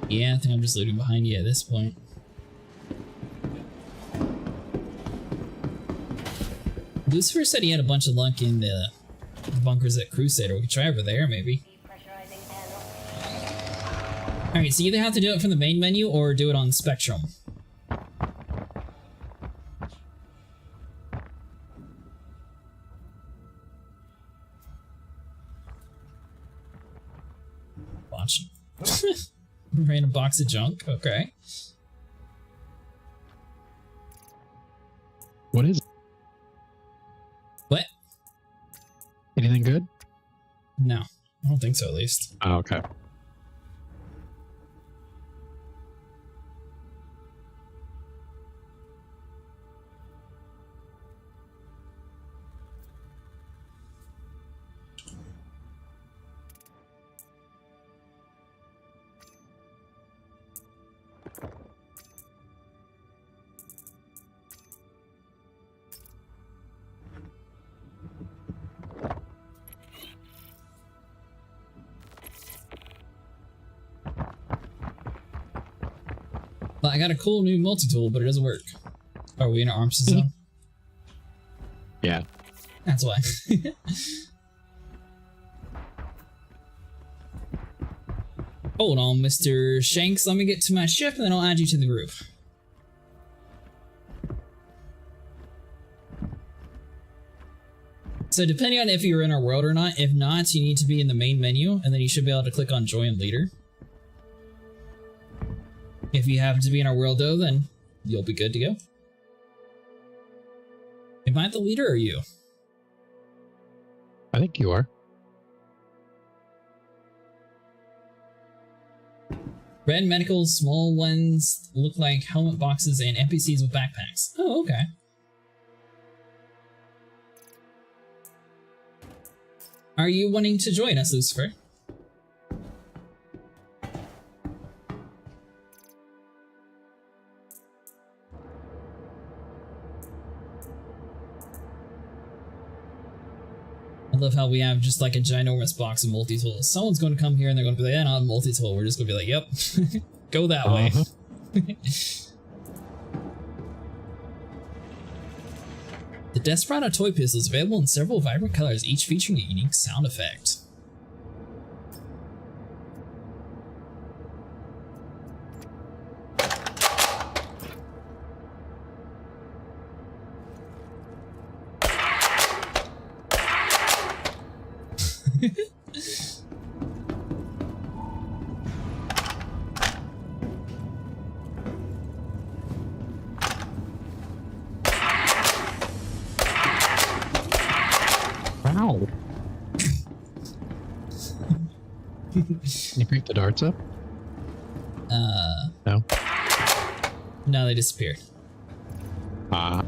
Yeah, I think I'm just looting behind you at this point. Lucifer said he had a bunch of luck in the bunkers at Crusader. We could try over there, maybe. Alright, so you either have to do it from the main menu or do it on Spectrum. Watch. Random box of junk, okay. What is it? What? Anything good? No, I don't think so, at least. Oh, okay. Well, I got a cool new multi-tool, but it doesn't work. Are we in an arms zone? Yeah. That's why. Hold on, Mr. Shanks. Let me get to my ship and then I'll add you to the group. So depending on if you're in our world or not, if not, you need to be in the main menu and then you should be able to click on Join Leader. If you happen to be in our world though, then you'll be good to go. Am I the leader or you? I think you are. Red medicals, small ones look like helmet boxes and NPCs with backpacks. Oh, okay. Are you wanting to join us, Lucifer? I love how we have just like a ginormous box of multi-tools. Someone's going to come here and they're going to be like, yeah, not multi-tool. We're just going to be like, yep, go that way. The Desperado toy pistol is available in several vibrant colors, each featuring a unique sound effect. Wow. Can you pick the darts up? No. No, they disappeared. Ah.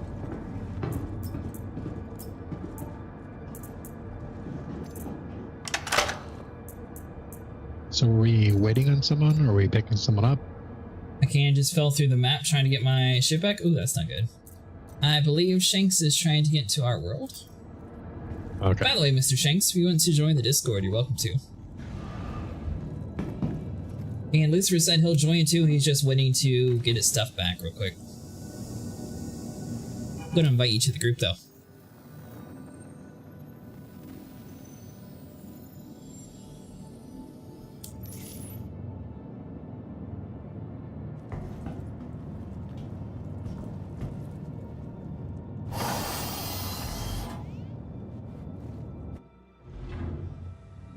So are we waiting on someone or are we picking someone up? I just fell through the map trying to get my ship back. Ooh, that's not good. I believe Shanks is trying to get to our world. Okay. By the way, Mr. Shanks, if you want to join the Discord, you're welcome to. And Lucifer said he'll join too. He's just waiting to get his stuff back real quick. I'm gonna invite you to the group though.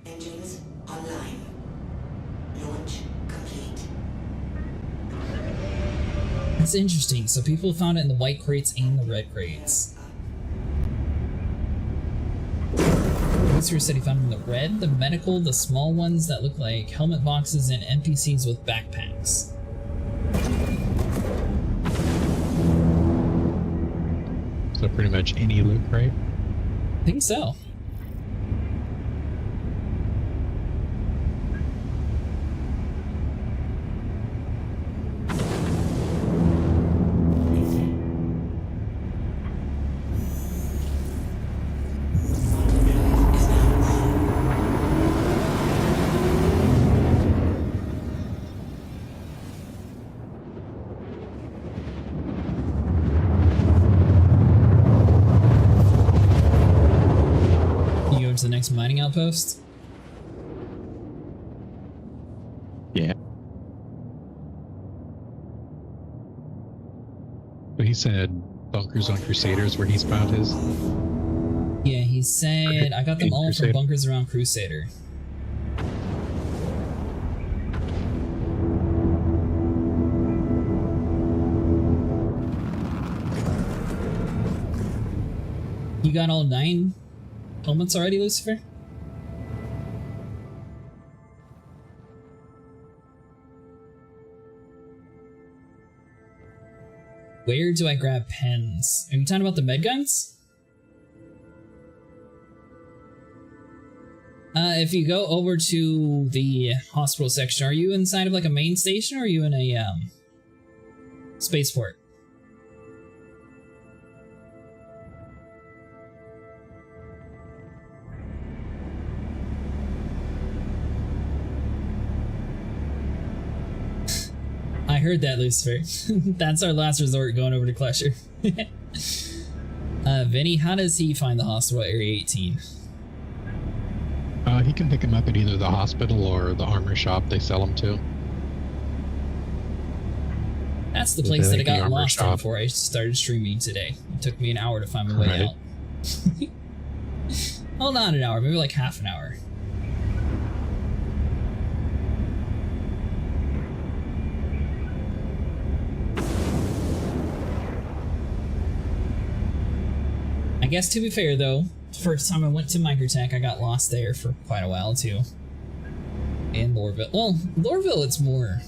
Engines online. Launch complete. That's interesting. So people found it in the white crates and the red crates. Lucifer said he found them in the red, the medical, the small ones that look like helmet boxes, and NPCs with backpacks. So So pretty much any loot, right? I think so. To the next mining outpost? Yeah. But he said bunkers on Crusaders where he's found his. Yeah, he said I got them all from bunkers around Crusader. You got all 9 helmets already, Lucifer? Where do I grab pens? Are you talking about the med guns? If you go over to the hospital section, are you inside of like a main station or are you in a spaceport? I heard that, Lucifer. That's our last resort, going over to Clusher. Vinny, how does he find the hospital at Area 18? He can pick him up at either the hospital or the armor shop they sell them to. That's the place that I got lost in before I started streaming today. It took me an hour to find my way out. Well, not an hour, maybe like half an hour. I guess to be fair though, the first time I went to Microtech, I got lost there for quite a while too. And Lorville. Well, Lorville, it's more,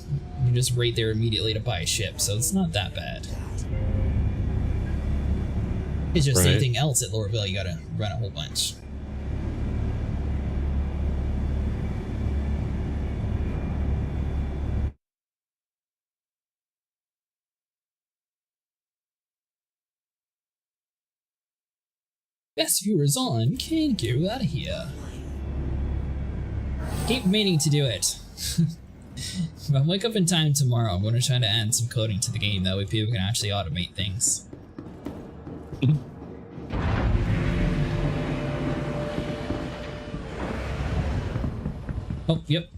you're just right there immediately to buy a ship, so it's not that bad. It's just anything else at Lorville, you gotta run a whole bunch. Best viewers on, can't get out of here. Keep meaning to do it. If I wake up in time tomorrow, I'm going to try to add some coding to the game, that way people can actually automate things. Oh, yep.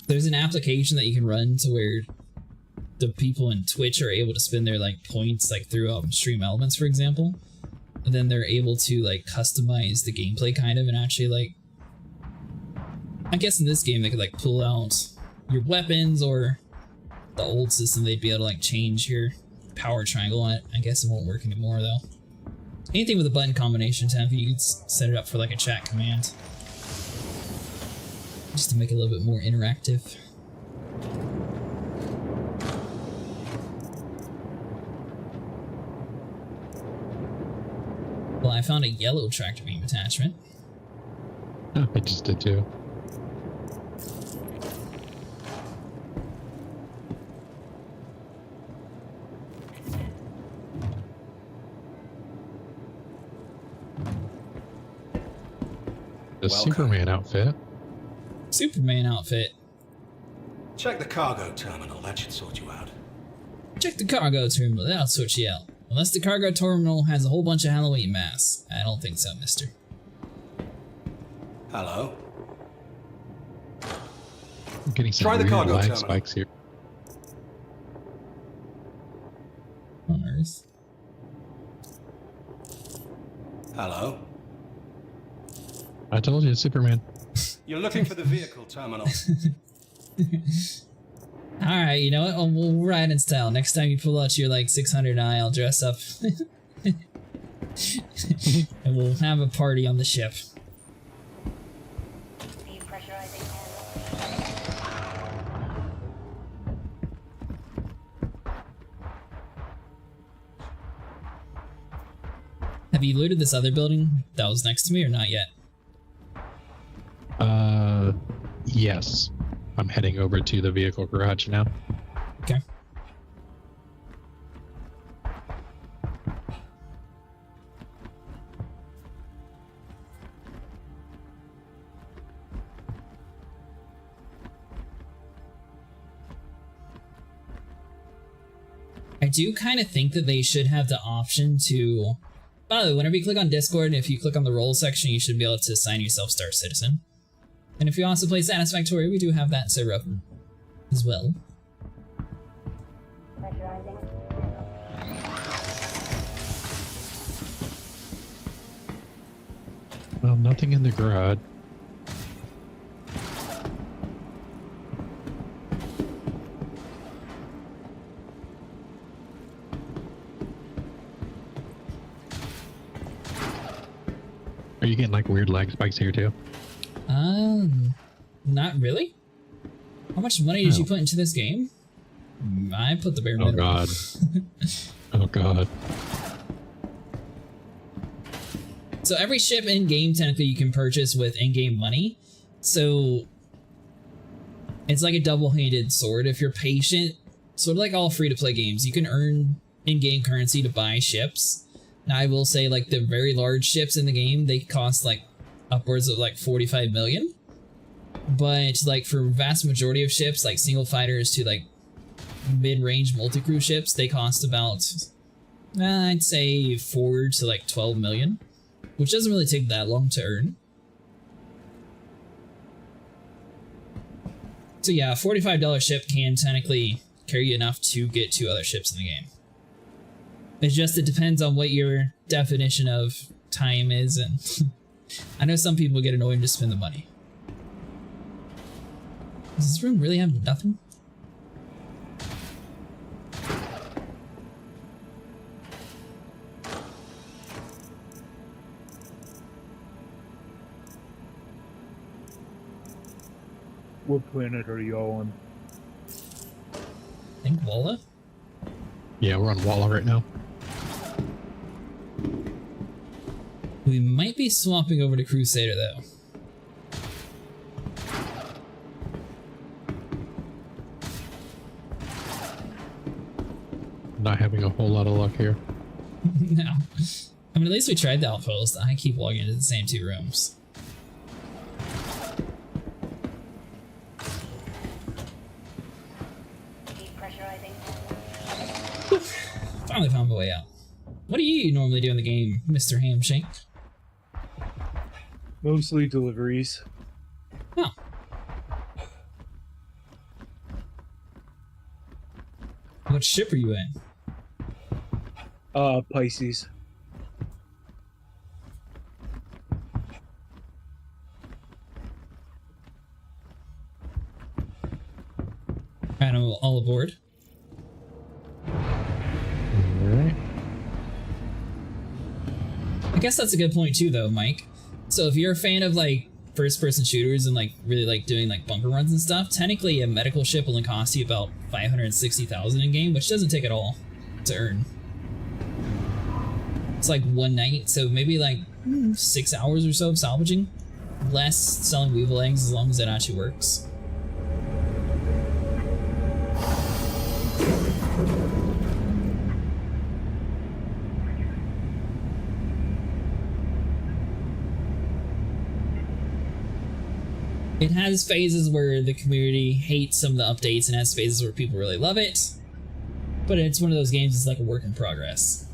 There's an application that you can run to where the people in Twitch are able to spend their like points like through stream elements, for example, and then they're able to like customize the gameplay kind of, and actually like, I guess in this game they could like pull out your weapons, or the old system they'd be able to like change your power triangle on it. I guess it won't work anymore though. Anything with a button combination, Temp, you could set it up for like a chat command, just to make it a little bit more interactive. Well, I found a yellow tractor beam attachment. Oh, I just did too. The Superman outfit. Superman outfit. Check the cargo terminal, that should sort you out. Check the cargo terminal, that'll sort you out. Unless the cargo terminal has a whole bunch of Halloween masks. I don't think so, mister. Hello? I'm getting some Try the weird cargo lag terminal. spikes here. On Earth. Hello? I told you, it's Superman. You're looking for the vehicle terminal. Alright, you know what? We'll ride in style. Next time you pull out your like 600i, I'll dress up. And we'll have a party on the ship. Have you looted this other building that was next to me or not yet? Yes. I'm heading over to the vehicle garage now. Okay. I do kind of think that they should have the option to... By the way, whenever you click on Discord, if you click on the role section, you should be able to assign yourself Star Citizen. And if you also play Satisfactory, we do have that server up as well. Well, nothing in the garage. Are you getting like weird lag spikes here too? Not really. How much money did you put into this game? I put the bare minimum. Oh god. Oh god. So every ship in game technically you can purchase with in-game money. So it's like a double-handed sword. If you're patient, sort of like all free-to-play games, you can earn in-game currency to buy ships. Now I will say, like, the very large ships in the game, they cost like upwards of like 45 million. But like for vast majority of ships, like single fighters to like mid-range multi-crew ships, they cost about I'd say 4 to like 12 million, which doesn't really take that long to earn. So yeah, a $45 ship can technically carry you enough to get 2 other ships in the game. It's just, it depends on what your definition of time is, and I know some people get annoyed and just spend the money. Does this room really have nothing? What planet are y'all on? I think Walla? Yeah, we're on Walla right now. We might be swapping over to Crusader though. Not having a whole lot of luck here. No. I mean, at least we tried the outpost. I keep logging into the same 2 rooms. Finally found my way out. What do you normally do in the game, Mr. Hamshank? Mostly deliveries. Oh. What ship are you in? Pisces. And all aboard. Alright. I guess that's a good point too, though, Mike. So if you're a fan of like first-person shooters and like really like doing like bunker runs and stuff, technically a medical ship will only cost you about 560,000 in game, which doesn't take it all to earn. It's like 1 night, so maybe like 6 hours or so of salvaging, less selling weevil eggs as long as it actually works. It has phases where the community hates some of the updates and has phases where people really love it. But it's one of those games that's like a work in progress.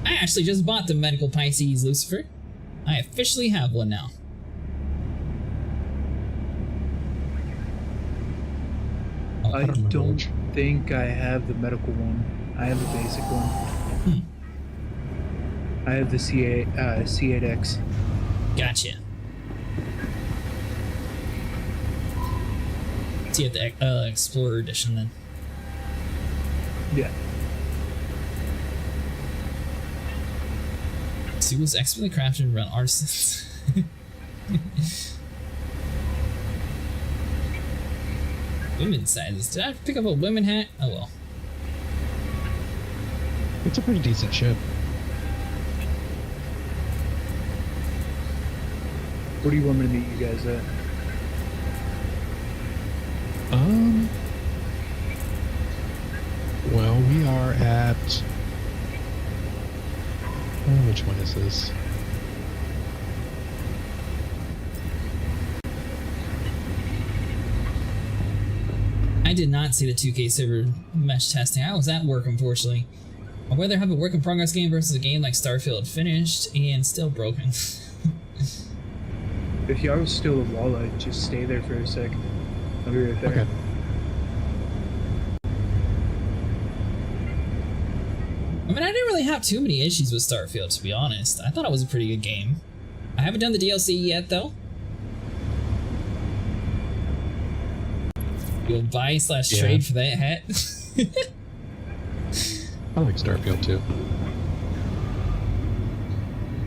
I actually just bought the Medical Pisces Lucifer. I officially have one now. Oh, I don't think I have the medical one. I have the basic one. I have the C8X. Gotcha. So you have the Explorer Edition then. Yeah. So he was expertly crafted and run arsons. Women's sizes. Did I pick up a women hat? Oh well. It's a pretty decent ship. Where do you want me to meet you guys at? Well, we are at... which one is this? I did not see the 2K server mesh testing. I was at work, unfortunately. I'd rather have a work in progress game versus a game like Starfield finished and still broken. If y'all are still a walleye, just stay there for a sec. I'll be right there. Okay. I mean, I didn't really have too many issues with Starfield, to be honest. I thought it was a pretty good game. I haven't done the DLC yet, though. You'll buy / trade for that hat. I like Starfield too.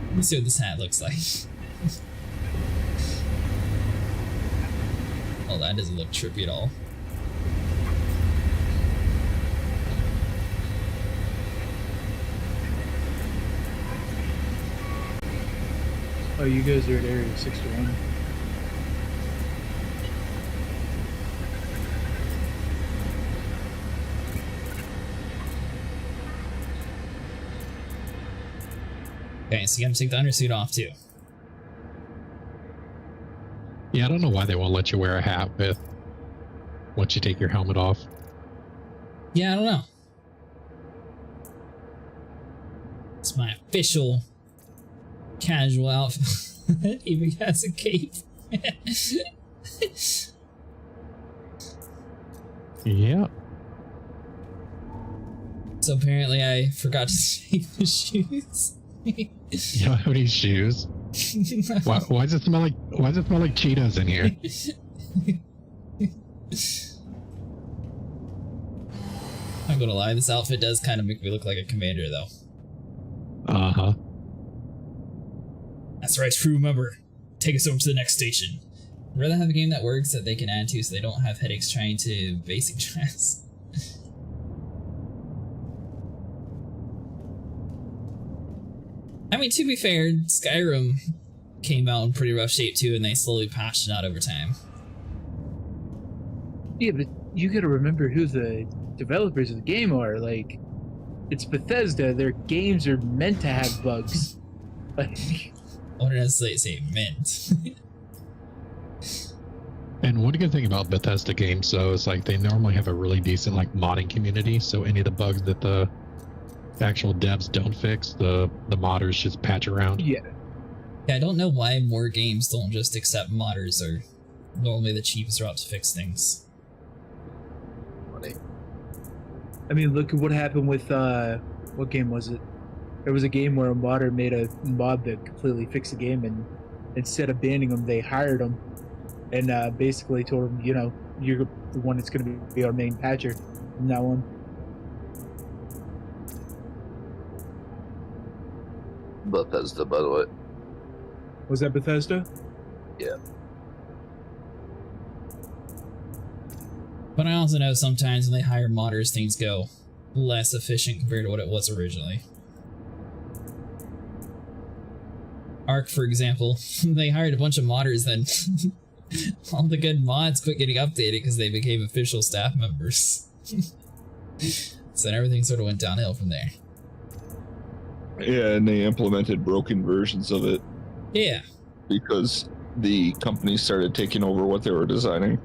Let me see what this hat looks like. Oh, that doesn't look trippy at all. Oh, you guys are at Area 61. Okay, so you gotta take the undersuit off too. Yeah, I don't know why they won't let you wear a hat with once you take your helmet off. Yeah, I don't know. It's my official casual outfit. Even has a cape. Yeah. So apparently I forgot to take the shoes. You don't have any shoes? Why does it smell like Cheetos in here? I'm gonna lie, this outfit does kind of make me look like a commander though. Uh-huh. That's right, crew member. Take us over to the next station. I'd rather have a game that works that they can add to so they don't have headaches trying to basic dress. I mean, to be fair, Skyrim came out in pretty rough shape too, and they slowly patched it out over time. Yeah, but you gotta remember who the developers of the game are. Like, it's Bethesda. Their games are meant to have bugs. Like, I wouldn't necessarily say meant. And one good thing about Bethesda games, though, is like they normally have a really decent like modding community. So any of the bugs that the actual devs don't fix, the modders just patch around. yeah. Yeah, I don't know why more games don't just accept modders are normally the cheapest route to fix things. I mean, look at what happened with what game was it? There was a game where a modder made a mod that completely fixed the game, and instead of banning them, they hired them and basically told them, you know, you're the one that's going to be our main patcher from now on. Bethesda, by the way. Was that Bethesda? Yeah. But I also know sometimes when they hire modders, things go less efficient compared to what it was originally. Ark, for example, they hired a bunch of modders, then all the good mods quit getting updated because they became official staff members. So then everything sort of went downhill from there. Yeah, and they implemented broken versions of it Yeah. because the company started taking over what they were designing.